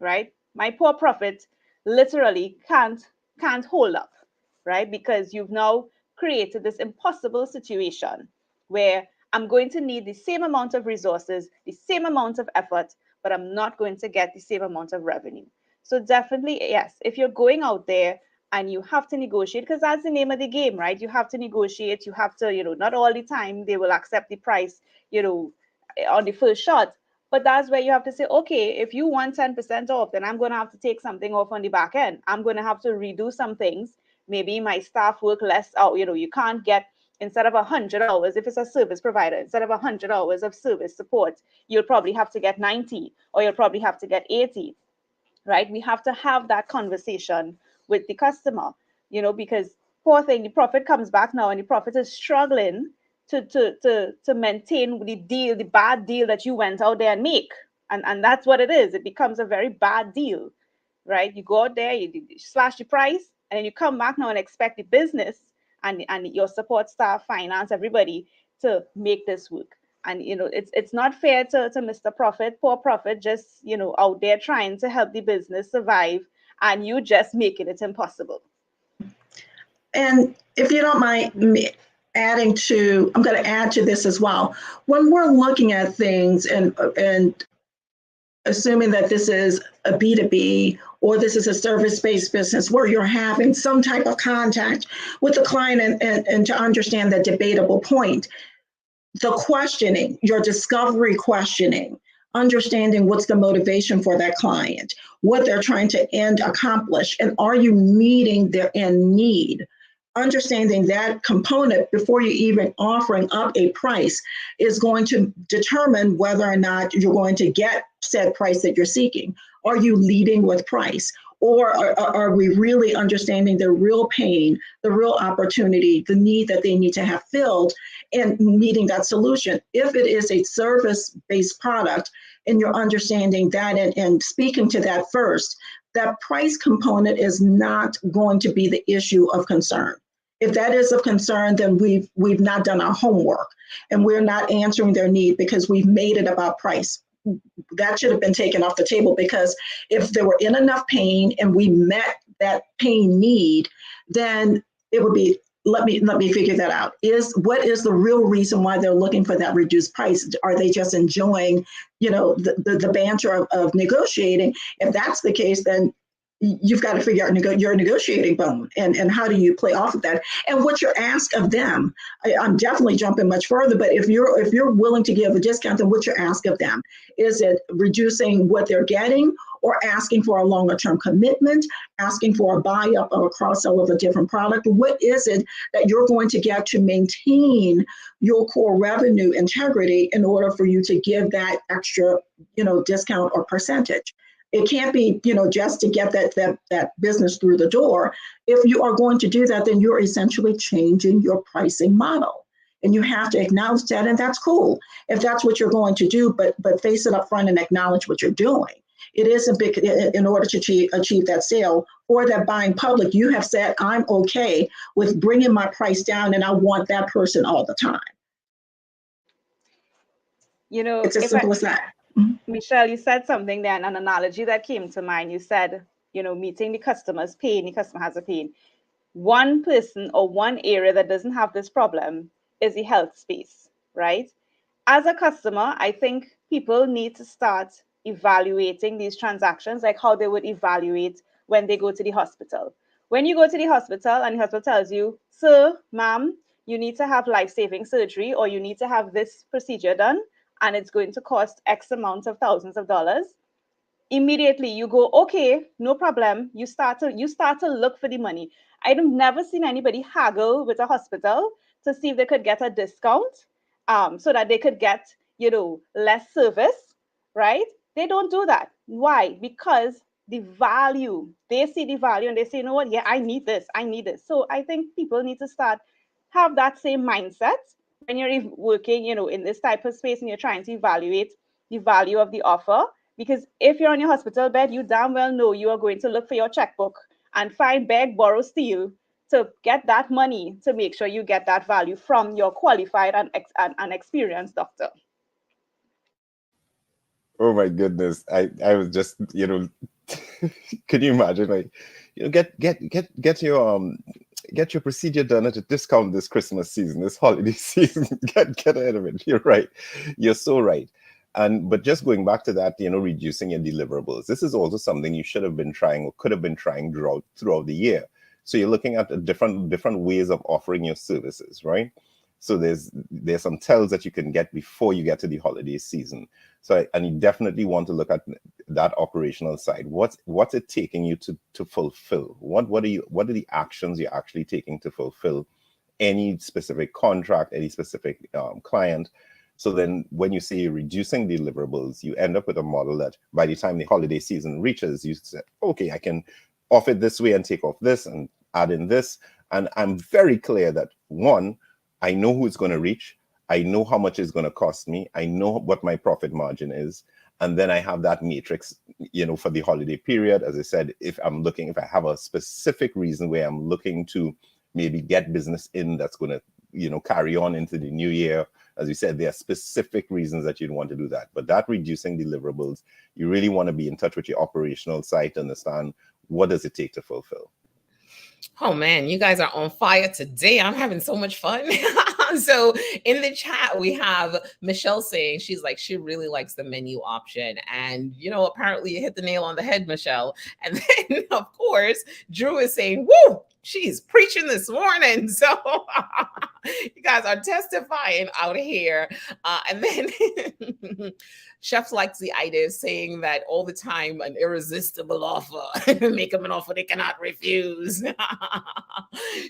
right? My poor profit literally can't hold up, right? Because you've now created this impossible situation where I'm going to need the same amount of resources, the same amount of effort, but I'm not going to get the same amount of revenue. So definitely, yes, if you're going out there and you have to negotiate, because that's the name of the game, right? You have to negotiate, you have to, not all the time they will accept the price, on the first shot. But that's where you have to say, okay, if you want 10% off, then I'm going to have to take something off on the back end. I'm going to have to redo some things. Maybe my staff work less out. You can't get, instead of 100 hours, if it's a service provider, instead of 100 hours of service support, you'll probably have to get 90 or you'll probably have to get 80, right? We have to have that conversation with the customer, because poor thing, the profit comes back now and the profit is struggling to maintain the deal, the bad deal that you went out there and make. And that's what it is. It becomes a very bad deal, right? You go out there, you slash the price, and then you come back now and expect the business and your support staff, finance, everybody to make this work. And, it's not fair to Mr. Profit, poor Profit, just, out there trying to help the business survive, and you just making it impossible. And if you don't mind me I'm going to add to this as well. When we're looking at things and assuming that this is a B2B or this is a service-based business where you're having some type of contact with the client and to understand the debatable point, the questioning, your discovery questioning, understanding what's the motivation for that client, what they're trying to accomplish, and are you meeting their end need? Understanding that component before you even offering up a price is going to determine whether or not you're going to get said price that you're seeking. Are you leading with price? Or are we really understanding the real pain, the real opportunity, the need that they need to have filled and meeting that solution? If it is a service-based product and you're understanding that and speaking to that first, that price component is not going to be the issue of concern. If that is of concern, then we've not done our homework and we're not answering their need because we've made it about price. That should have been taken off the table, because if they were in enough pain and we met that pain need, then it would be, let me figure that out. What is the real reason why they're looking for that reduced price? Are they just enjoying, the banter of negotiating? If that's the case, then you've got to figure out your negotiating bone and how do you play off of that and what your ask of them. I'm definitely jumping much further, but if you're willing to give a discount, then what's your ask of them? Is it reducing what they're getting or asking for a longer term commitment, asking for a buy up or a cross sell of a different product? What is it that you're going to get to maintain your core revenue integrity in order for you to give that extra, discount or percentage? It can't be, just to get that business through the door. If you are going to do that, then you're essentially changing your pricing model. And you have to acknowledge that, and that's cool if that's what you're going to do, but face it up front and acknowledge what you're doing. It is a big, in order to achieve that sale or that buying public, you have said, I'm okay with bringing my price down and I want that person all the time. It's as simple as that. Michelle, you said something then, an analogy that came to mind. You said, meeting the customer's pain, the customer has a pain. One person or one area that doesn't have this problem is the health space, right? As a customer, I think people need to start evaluating these transactions like how they would evaluate when they go to the hospital. When you go to the hospital and the hospital tells you, sir, ma'am, you need to have life-saving surgery or you need to have this procedure done, and it's going to cost X amount of thousands of dollars, immediately you go, okay, no problem. You start to look for the money. I've never seen anybody haggle with a hospital to see if they could get a discount so that they could get, less service, right? They don't do that. Why? Because the value, they see the value and they say, you know what? Yeah, I need this. So I think people need to have that same mindset when you're working, in this type of space and you're trying to evaluate the value of the offer. Because if you're on your hospital bed, you damn well know you are going to look for your checkbook and find, beg, borrow, steal to get that money to make sure you get that value from your qualified and experienced doctor. Oh my goodness. I was just, could you imagine, get your procedure done at a discount this Christmas season, this holiday season. Get ahead of it. You're right. You're so right. But just going back to that, reducing your deliverables. This is also something you should have been trying or could have been trying throughout the year. So you're looking at different ways of offering your services, right? So there's some tells that you can get before you get to the holiday season. And you definitely want to look at that operational side. What's it taking you to fulfill? What are the actions you're actually taking to fulfill any specific contract, any specific client? So then when you say reducing deliverables, you end up with a model that by the time the holiday season reaches, you say, okay, I can offer it this way and take off this and add in this. And I'm very clear that one, I know who it's going to reach. I know how much it's going to cost me. I know what my profit margin is. And then I have that matrix, for the holiday period. As I said, if I have a specific reason where I'm looking to maybe get business in that's going to, carry on into the new year. As you said, there are specific reasons that you'd want to do that. But that reducing deliverables, you really want to be in touch with your operational side to understand what does it take to fulfill. Oh man, you guys are on fire today. I'm having so much fun. So in the chat, we have Michelle saying she's like, she really likes the menu option. And, you know, apparently you hit the nail on the head, Michelle. And then, of course, Drew is saying, woo, she's preaching this morning. So you guys are testifying out here. And then Chef Likes the Idea is saying that all the time, an irresistible offer. Make them an offer they cannot refuse.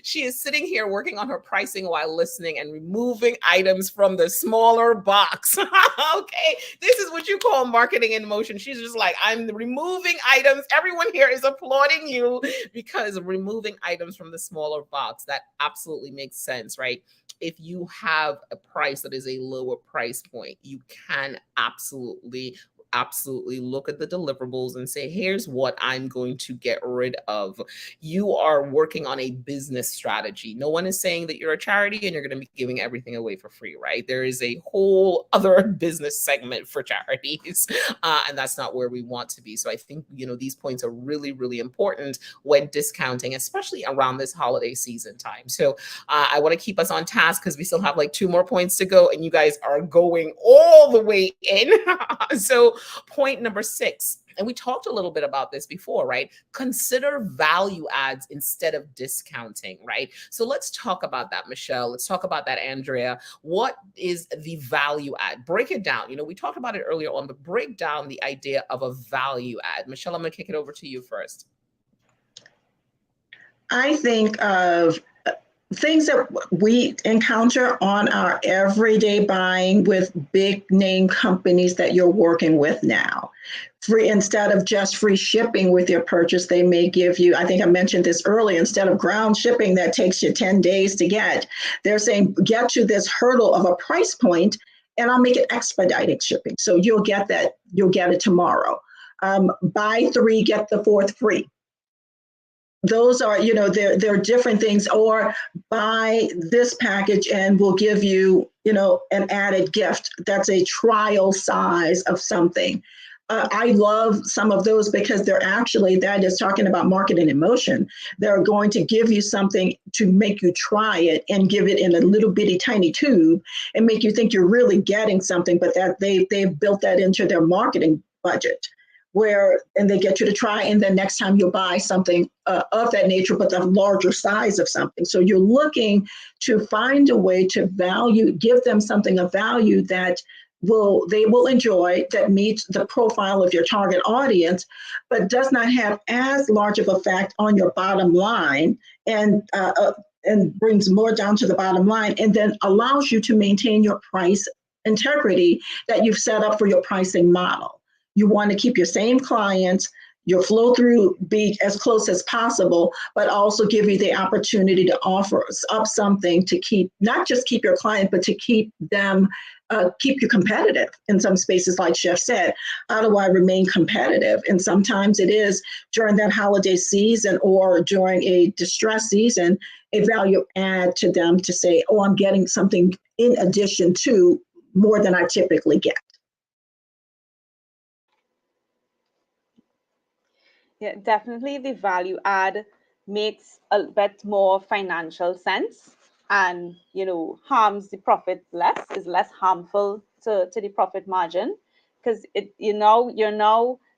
She is sitting here working on her pricing while listening and removing items from the smaller box. Okay, this is what you call marketing in motion. She's just like, I'm removing items. Everyone here is applauding you because removing items from the smaller box, that absolutely makes sense, right? If you have a price that is a lower price point, you can absolutely look at the deliverables and say, here's what I'm going to get rid of. You are working on a business strategy. No one is saying that you're a charity and you're going to be giving everything away for free, right? There is a whole other business segment for charities, and that's not where we want to be. So I think, you know, these points are really, really important when discounting, especially around this holiday season time. So I want to keep us on task because we still have like 2 more points to go, and you guys are going all the way in. So point number 6, and we talked a little bit about this before, right? Consider value adds instead of discounting, right? So let's talk about that, Michelle. Let's talk about that, Andrea. What is the value add? Break it down. You know, we talked about it earlier on, but break down the idea of a value add. Michelle, I'm going to kick it over to you first. I think of things that we encounter on our everyday buying with big name companies that you're working with now. Instead of just free shipping with your purchase, they may give you, I think I mentioned this earlier, instead of ground shipping that takes you 10 days to get, they're saying get to this hurdle of a price point and I'll make it expedited shipping. So you'll get it tomorrow. Buy 3, get the 4th free. Those are, you know, they're different things. Or buy this package and we'll give you, you know, an added gift. That's a trial size of something. I love some of those because they're actually, that is talking about marketing in motion. They're going to give you something to make you try it and give it in a little bitty tiny tube and make you think you're really getting something, but that they've built that into their marketing budget. And they get you to try, and then next time you'll buy something of that nature, but the larger size of something. So you're looking to find a way to give them something of value that they will enjoy, that meets the profile of your target audience, but does not have as large of a effect on your bottom line and brings more down to the bottom line, and then allows you to maintain your price integrity that you've set up for your pricing model. You want to keep your same clients, your flow through be as close as possible, but also give you the opportunity to offer up something to not just keep your client, but to keep them, keep you competitive in some spaces. Like Chef said, how do I remain competitive? And sometimes it is during that holiday season or during a distress season, a value add to them to say, oh, I'm getting something in addition to more than I typically get. Yeah, definitely the value add makes a bit more financial sense and, you know, harms the profit less, is less harmful to the profit margin, because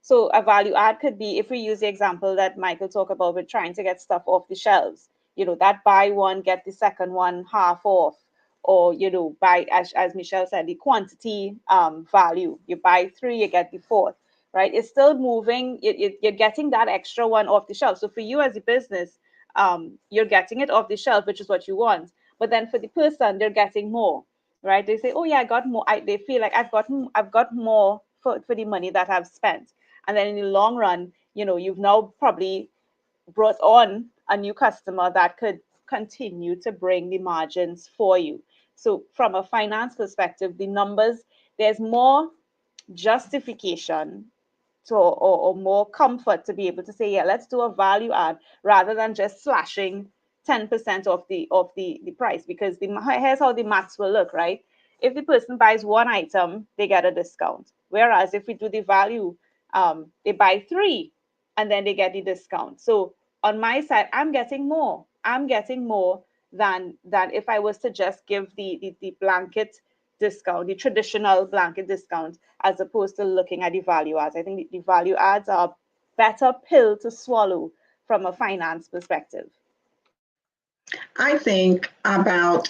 so a value add could be, if we use the example that Michael talked about with trying to get stuff off the shelves, you know, that buy one, get the second one half off, or, you know, buy, as Michelle said, the quantity value, you buy 3, you get the 4th. Right, it's still moving. You're getting that extra one off the shelf. So for you as a business, you're getting it off the shelf, which is what you want. But then for the person, they're getting more, right? They say, "Oh yeah, I got more." They feel like I've got more for the money that I've spent. And then in the long run, you know, you've now probably brought on a new customer that could continue to bring the margins for you. So from a finance perspective, the numbers, there's more justification or more comfort to be able to say, yeah, let's do a value add rather than just slashing 10% of the price, because here's how the maths will look, right? If the person buys 1 item, they get a discount. Whereas if we do the value, they buy 3 and then they get the discount. So on my side, I'm getting more than if I was to just give the blanket discount, the traditional blanket discount, as opposed to looking at the value adds. I think the value adds are a better pill to swallow from a finance perspective. I think about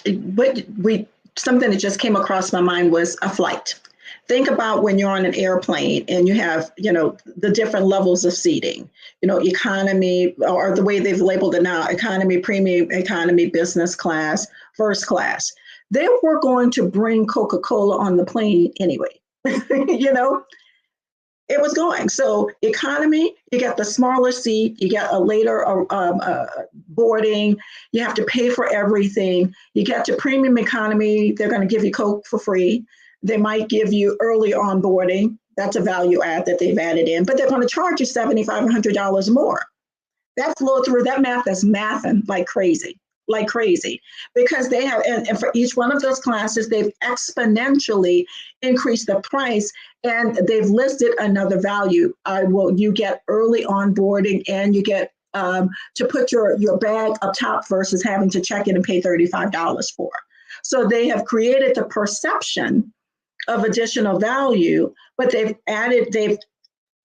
something that just came across my mind was a flight. Think about when you're on an airplane and you have, the different levels of seating, economy, or the way they've labeled it now, economy, premium economy, business class, first class. They were going to bring Coca-Cola on the plane anyway, It was going. So economy, you get the smaller seat, you get a later boarding, you have to pay for everything. You get to premium economy, they're going to give you Coke for free. They might give you early onboarding. That's a value add that they've added in, but they're going to charge you $7,500 more. That flow through, that math is mathing like crazy, because they have, and for each one of those classes, they've exponentially increased the price, and they've listed another value. You get early onboarding, and you get to put your bag up top versus having to check in and pay $35 for. So they have created the perception of additional value, but they've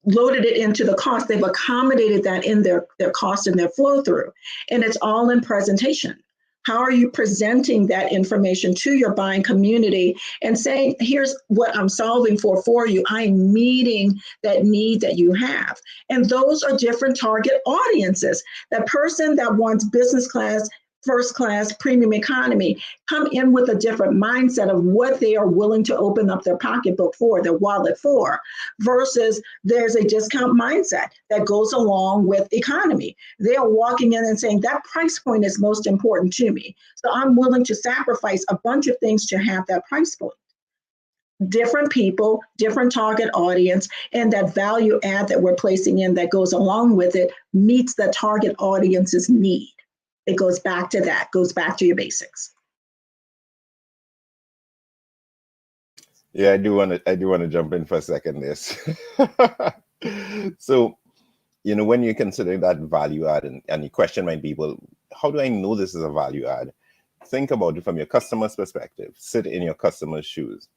loaded it into the cost. They've accommodated that in their cost and their flow through. And it's all in presentation. How are you presenting that information to your buying community and saying, here's what I'm solving for you. I'm meeting that need that you have. And those are different target audiences. That person that wants business class, first class, premium economy, come in with a different mindset of what they are willing to open up their pocketbook for, their wallet for, versus there's a discount mindset that goes along with economy. They are walking in and saying that price point is most important to me. So I'm willing to sacrifice a bunch of things to have that price point. Different people, different target audience, and that value add that we're placing in that goes along with it meets the target audience's need. It goes back to that, goes back to your basics. Yeah, I do want to jump in for a second this. So, when you consider that value add, and the question might be, well, how do I know this is a value add? Think about it from your customer's perspective. Sit in your customer's shoes.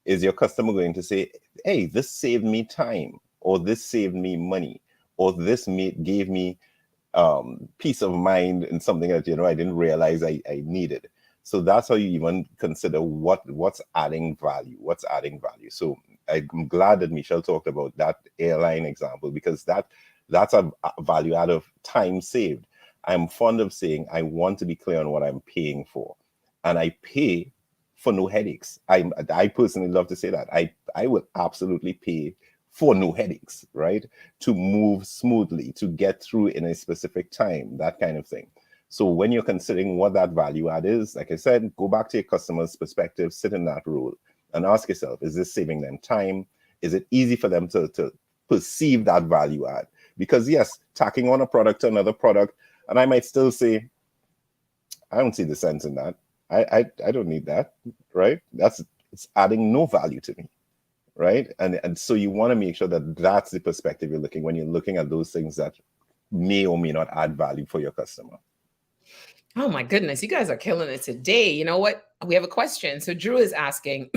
Is your customer going to say, hey, this saved me time, or this saved me money, or this gave me peace of mind and something that I didn't realize I needed? So that's how you even consider what's adding value. So I'm glad that Michelle talked about that airline example, because that's a value add of time saved. I'm fond of saying I want to be clear on what I'm paying for, and I pay for no headaches. I personally love to say that I would absolutely pay for no headaches, right? To move smoothly, to get through in a specific time, that kind of thing. So when you're considering what that value add is, like I said, go back to your customer's perspective, sit in that role, and ask yourself, is this saving them time? Is it easy for them to perceive that value add? Because yes, tacking on a product to another product, and I might still say, I don't see the sense in that. I don't need that, right? It's adding no value to me. Right. And so you want to make sure that that's the perspective you're looking when you're looking at those things that may or may not add value for your customer. Oh my goodness, you guys are killing it today. You know what? We have a question. So Drew is asking,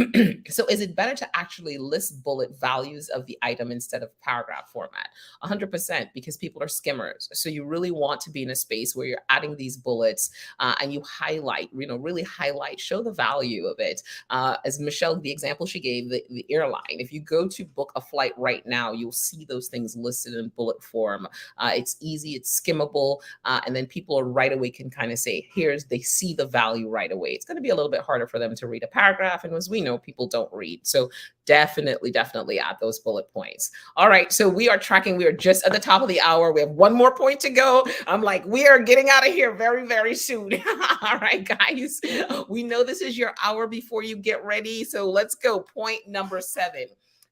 so is it better to actually list bullet values of the item instead of paragraph format? 100%, because people are skimmers. So you really want to be in a space where you're adding these bullets and you highlight, really highlight, show the value of it. As Michelle, the example she gave, the airline, if you go to book a flight right now, you'll see those things listed in bullet form. It's easy, it's skimmable, and then people right away can kind of say, they see the value right away. It's going to be a little bit harder for them to read a paragraph. And as we know, people don't read. So definitely add those bullet points. All right. So we are tracking. We are just at the top of the hour. We have one more point to go. I'm like, we are getting out of here very, very soon. All right, guys. We know this is your hour before you get ready. So let's go. Point number 7.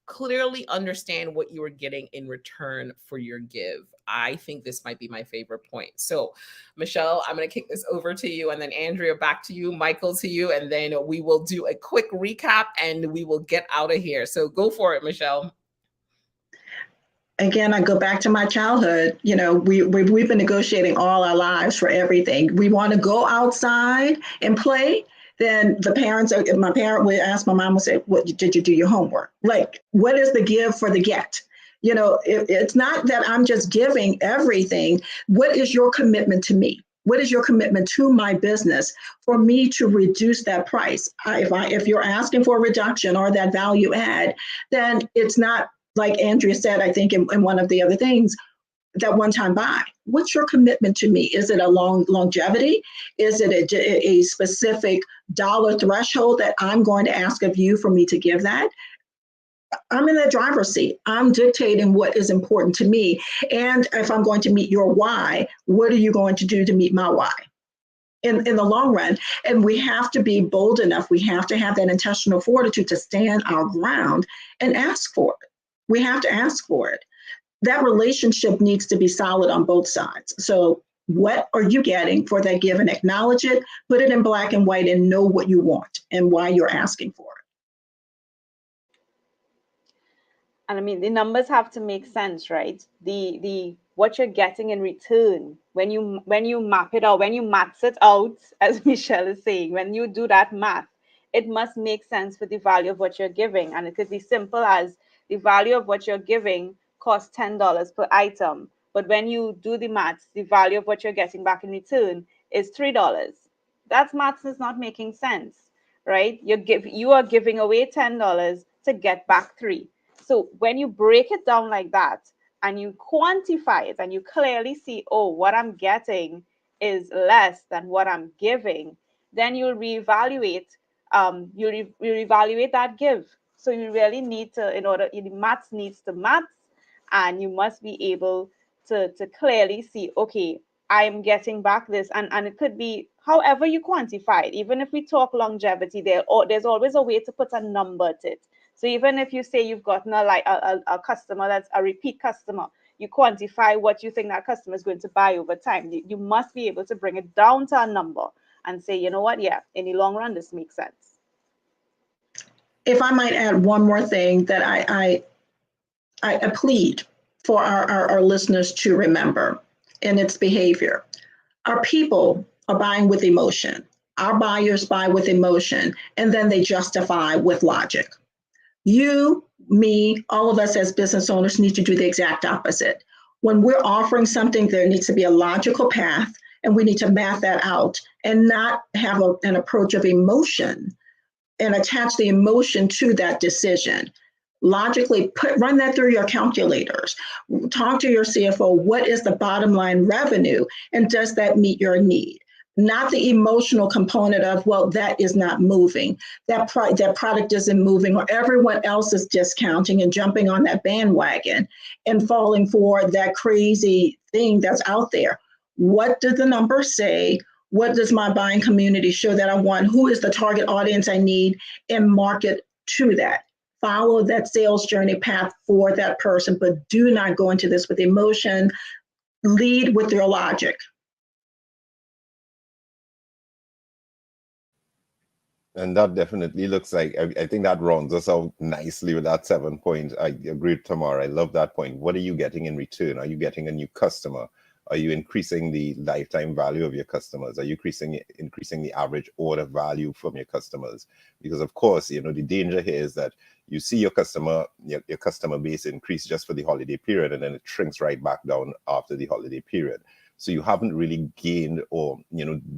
Clearly understand what you are getting in return for your give. I think this might be my favorite point. So, Michelle, I'm going to kick this over to you, and then Andrea, back to you, Michael, to you, and then we will do a quick recap and we will get out of here. So go for it, Michelle. again, I go back to my childhood. We've been negotiating all our lives for everything. We want to go outside and play. Then my parent would ask, my mom would say, "What did you do your homework?" Like, what is the give for the get? It's not that I'm just giving everything. What is your commitment to me? What is your commitment to my business for me to reduce that price? If you're asking for a reduction or that value add, then it's not, like Andrea said, I think in one of the other things, that one-time buy. What's your commitment to me? Is it a longevity? Is it a specific dollar threshold that I'm going to ask of you for me to give that? I'm in the driver's seat. I'm dictating what is important to me. And if I'm going to meet your why, what are you going to do to meet my why in the long run? And we have to be bold enough. We have to have that intestinal fortitude to stand our ground and ask for it. We have to ask for it. That relationship needs to be solid on both sides. So what are you getting for that give, and acknowledge it, put it in black and white, and know what you want and why you're asking for it. And I mean, the numbers have to make sense, right? The what you're getting in return when you map it out, when you maths it out, as Michelle is saying, when you do that math, it must make sense with the value of what you're giving. And it could be simple as the value of what you're giving costs $10 per item. But when you do the maths, the value of what you're getting back in return is $3. That maths is not making sense, right? You are giving away $10 to get back $3. So when you break it down like that and you quantify it and you clearly see, oh, what I'm getting is less than what I'm giving, then you'll reevaluate. You'll reevaluate that give. So you really need to, the maths needs to maths, and you must be able to clearly see, okay, I'm getting back this, and it could be however you quantify it. Even if we talk longevity, there's always a way to put a number to it. So even if you say you've gotten a customer that's a repeat customer, you quantify what you think that customer is going to buy over time. You must be able to bring it down to a number and say, you know what, yeah, in the long run, this makes sense. If I might add one more thing that I plead for our listeners to remember, and its behavior. Our people are buying with emotion. Our buyers buy with emotion, and then they justify with logic. You, me, all of us as business owners need to do the exact opposite. When we're offering something, there needs to be a logical path, and we need to map that out and not have an approach of emotion and attach the emotion to that decision. Logically run that through your calculators. Talk to your CFO. What is the bottom line revenue, and does that meet your need? Not the emotional component of, well, that is not moving. That product isn't moving, or everyone else is discounting and jumping on that bandwagon and falling for that crazy thing that's out there. What do the numbers say? What does my buying community show that I want? Who is the target audience I need, and market to that? Follow that sales journey path for that person, but do not go into this with emotion. Lead with your logic. And that definitely looks like, I think that rounds us out nicely with that 7 point. I agree with Tamara. I love that point. What are you getting in return? Are you getting a new customer? Are you increasing the lifetime value of your customers? Are you increasing the average order value from your customers? Because of course, the danger here is that you see your customer base increase just for the holiday period, and then it shrinks right back down after the holiday period. So you haven't really gained or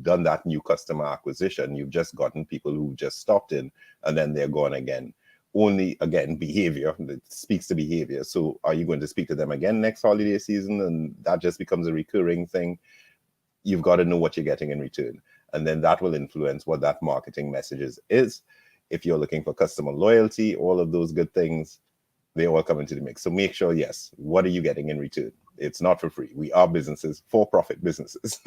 done that new customer acquisition. You've just gotten people who just stopped in and then they're gone again. Only, again, behavior. It speaks to behavior. So are you going to speak to them again next holiday season? And that just becomes a recurring thing. You've got to know what you're getting in return. And then that will influence what that marketing message is. If you're looking for customer loyalty, all of those good things, they all come into the mix. So make sure, yes, what are you getting in return? It's not for free. We are businesses, for-profit businesses.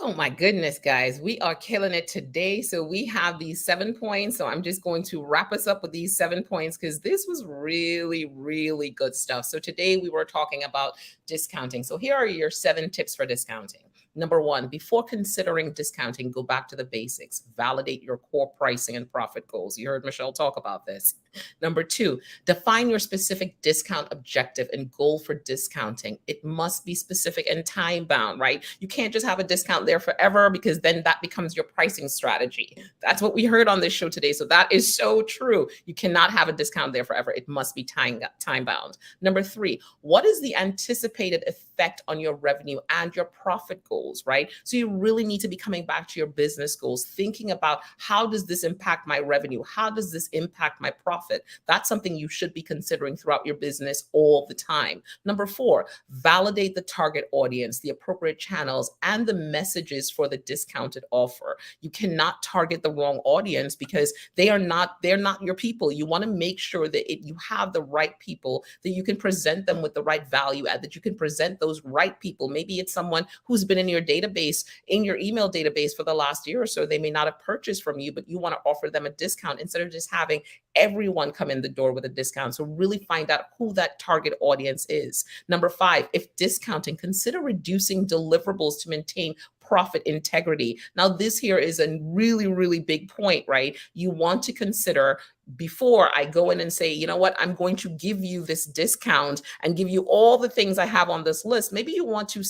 Oh my goodness, guys, we are killing it today. So we have these 7 points. So I'm just going to wrap us up with these 7 points because this was really, really good stuff. So today we were talking about discounting. So here are your 7 tips for discounting. Number one, before considering discounting, go back to the basics. Validate your core pricing and profit goals. You heard Michelle talk about this. Number two, define your specific discount objective and goal for discounting. It must be specific and time bound, right? You can't just have a discount there forever, because then that becomes your pricing strategy. That's what we heard on this show today. So that is so true. You cannot have a discount there forever. It must be time bound. Number three, what is the anticipated effect on your revenue and your profit goals, right? So you really need to be coming back to your business goals, thinking about, how does this impact my revenue? How does this impact my profit? That's something you should be considering throughout your business all the time. Number four, validate the target audience, the appropriate channels, and the messages for the discounted offer. You cannot target the wrong audience, because they're not your people. You want to make sure that you have the right people, that you can present them with the right value add, that you can present those right people. Maybe it's someone who's been in your database, in your email database for the last year or so. They may not have purchased from you, but you want to offer them a discount instead of just having everyone come in the door with a discount. So really find out who that target audience is. Number five, if discounting, consider reducing deliverables to maintain profit integrity. Now, this here is a really, really big point, right? You want to consider, before I go in and say, you know what, I'm going to give you this discount and give you all the things I have on this list. Maybe you want to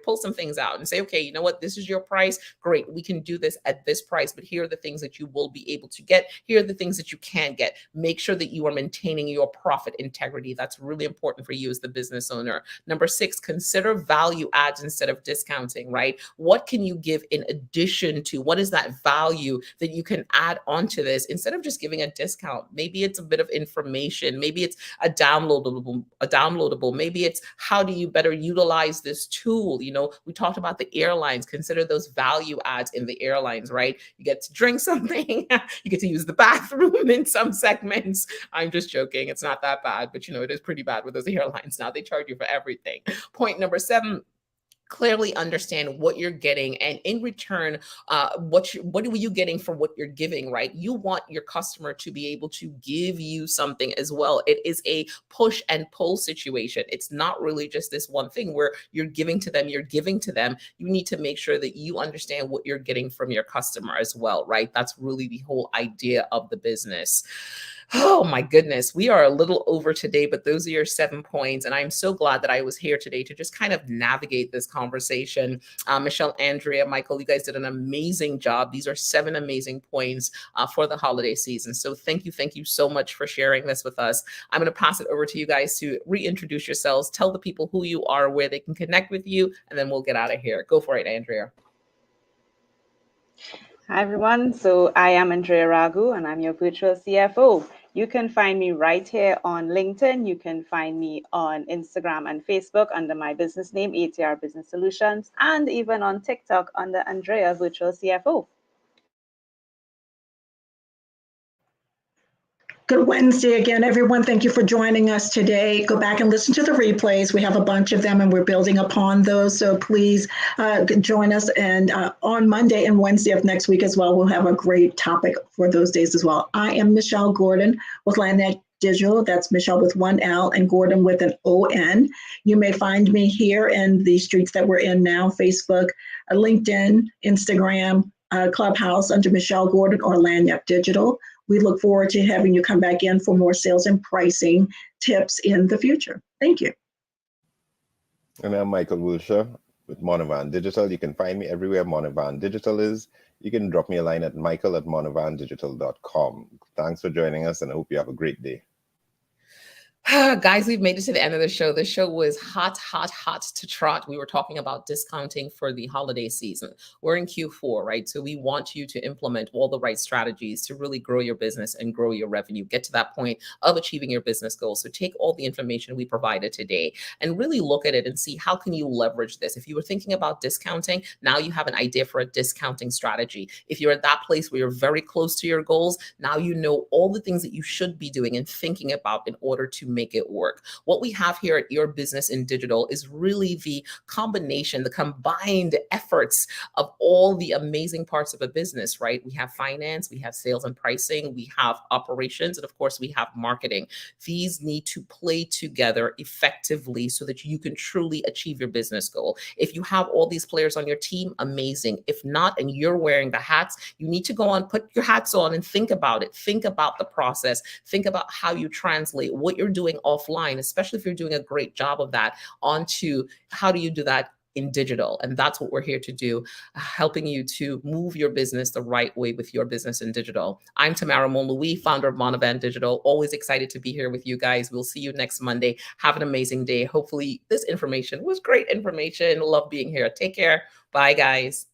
pull some things out and say, okay, you know what, this is your price. Great. We can do this at this price, but here are the things that you will be able to get. Here are the things that you can't get. Make sure that you are maintaining your profit integrity. That's really important for you as the business owner. Number six, consider value adds instead of discounting, right? What can you give in addition to? What is that value that you can add onto this instead of just giving a discount? Maybe it's a bit of information. Maybe it's a downloadable. Maybe it's, how do you better utilize this tool? You know, we talked about the airlines. Consider those value adds in the airlines, right? You get to drink something. You get to use the bathroom in some segments. I'm just joking. It's not that bad, but you know, it is pretty bad with those airlines. Now they charge you for everything. Point number seven, clearly understand what you're getting, and in return, what are you getting for what you're giving, right? You want your customer to be able to give you something as well. It is a push and pull situation. It's not really just this one thing where you're giving to them. You need to make sure that you understand what you're getting from your customer as well, right? That's really the whole idea of the business. Oh my goodness, we are a little over today, but those are your 7 points. And I'm so glad that I was here today to just kind of navigate this conversation. Michelle, Andrea, Michael, you guys did an amazing job. These are 7 amazing points for the holiday season. So thank you so much for sharing this with us. I'm going to pass it over to you guys to reintroduce yourselves, tell the people who you are, where they can connect with you, and then we'll get out of here. Go for it, Andrea. Hi, everyone. So I am Andrea Raghu, and I'm your virtual CFO. You can find me right here on LinkedIn. You can find me on Instagram and Facebook under my business name, ATR Business Solutions, and even on TikTok under Andrea Virtual CFO. Good Wednesday again, everyone. Thank you for joining us today. Go back and listen to the replays. We have a bunch of them and we're building upon those. So please join us. And on Monday and Wednesday of next week as well, we'll have a great topic for those days as well. I am Michelle Gordon with LandNet Digital. That's Michelle with one L and Gordon with an O-N. You may find me here in the streets that we're in now, Facebook, LinkedIn, Instagram, Clubhouse under Michelle Gordon or LandNet Digital. We look forward to having you come back in for more sales and pricing tips in the future. Thank you. And I'm Michael Wilshire with Monovan Digital. You can find me everywhere Monovan Digital is. You can drop me a line at michael@monovandigital.com. Thanks for joining us, and I hope you have a great day. Guys, we've made it to the end of the show. The show was hot to trot. We were talking about discounting for the holiday season. We're in Q4, right? So we want you to implement all the right strategies to really grow your business and grow your revenue, get to that point of achieving your business goals. So take all the information we provided today and really look at it and see how can you leverage this. If you were thinking about discounting, now you have an idea for a discounting strategy. If you're at that place where you're very close to your goals, now you know all the things that you should be doing and thinking about in order to make it work. What we have here at Your Business in Digital is really the combination, the combined efforts of all the amazing parts of a business, right? We have finance, we have sales and pricing, we have operations, and of course, we have marketing. These need to play together effectively so that you can truly achieve your business goal. If you have all these players on your team, amazing. If not, and you're wearing the hats, you need to go on, put your hats on and think about it. Think about the process. Think about how you translate what you're doing offline, especially if you're doing a great job of that, onto how do you do that in digital. And that's what we're here to do, helping you to move your business the right way with Your Business in Digital. I'm Tamara Monlouis, founder of Monovan Digital. Always excited to be here with you guys. We'll see you next Monday. Have an amazing day. Hopefully this information was great information. Love being here. Take care. Bye, guys.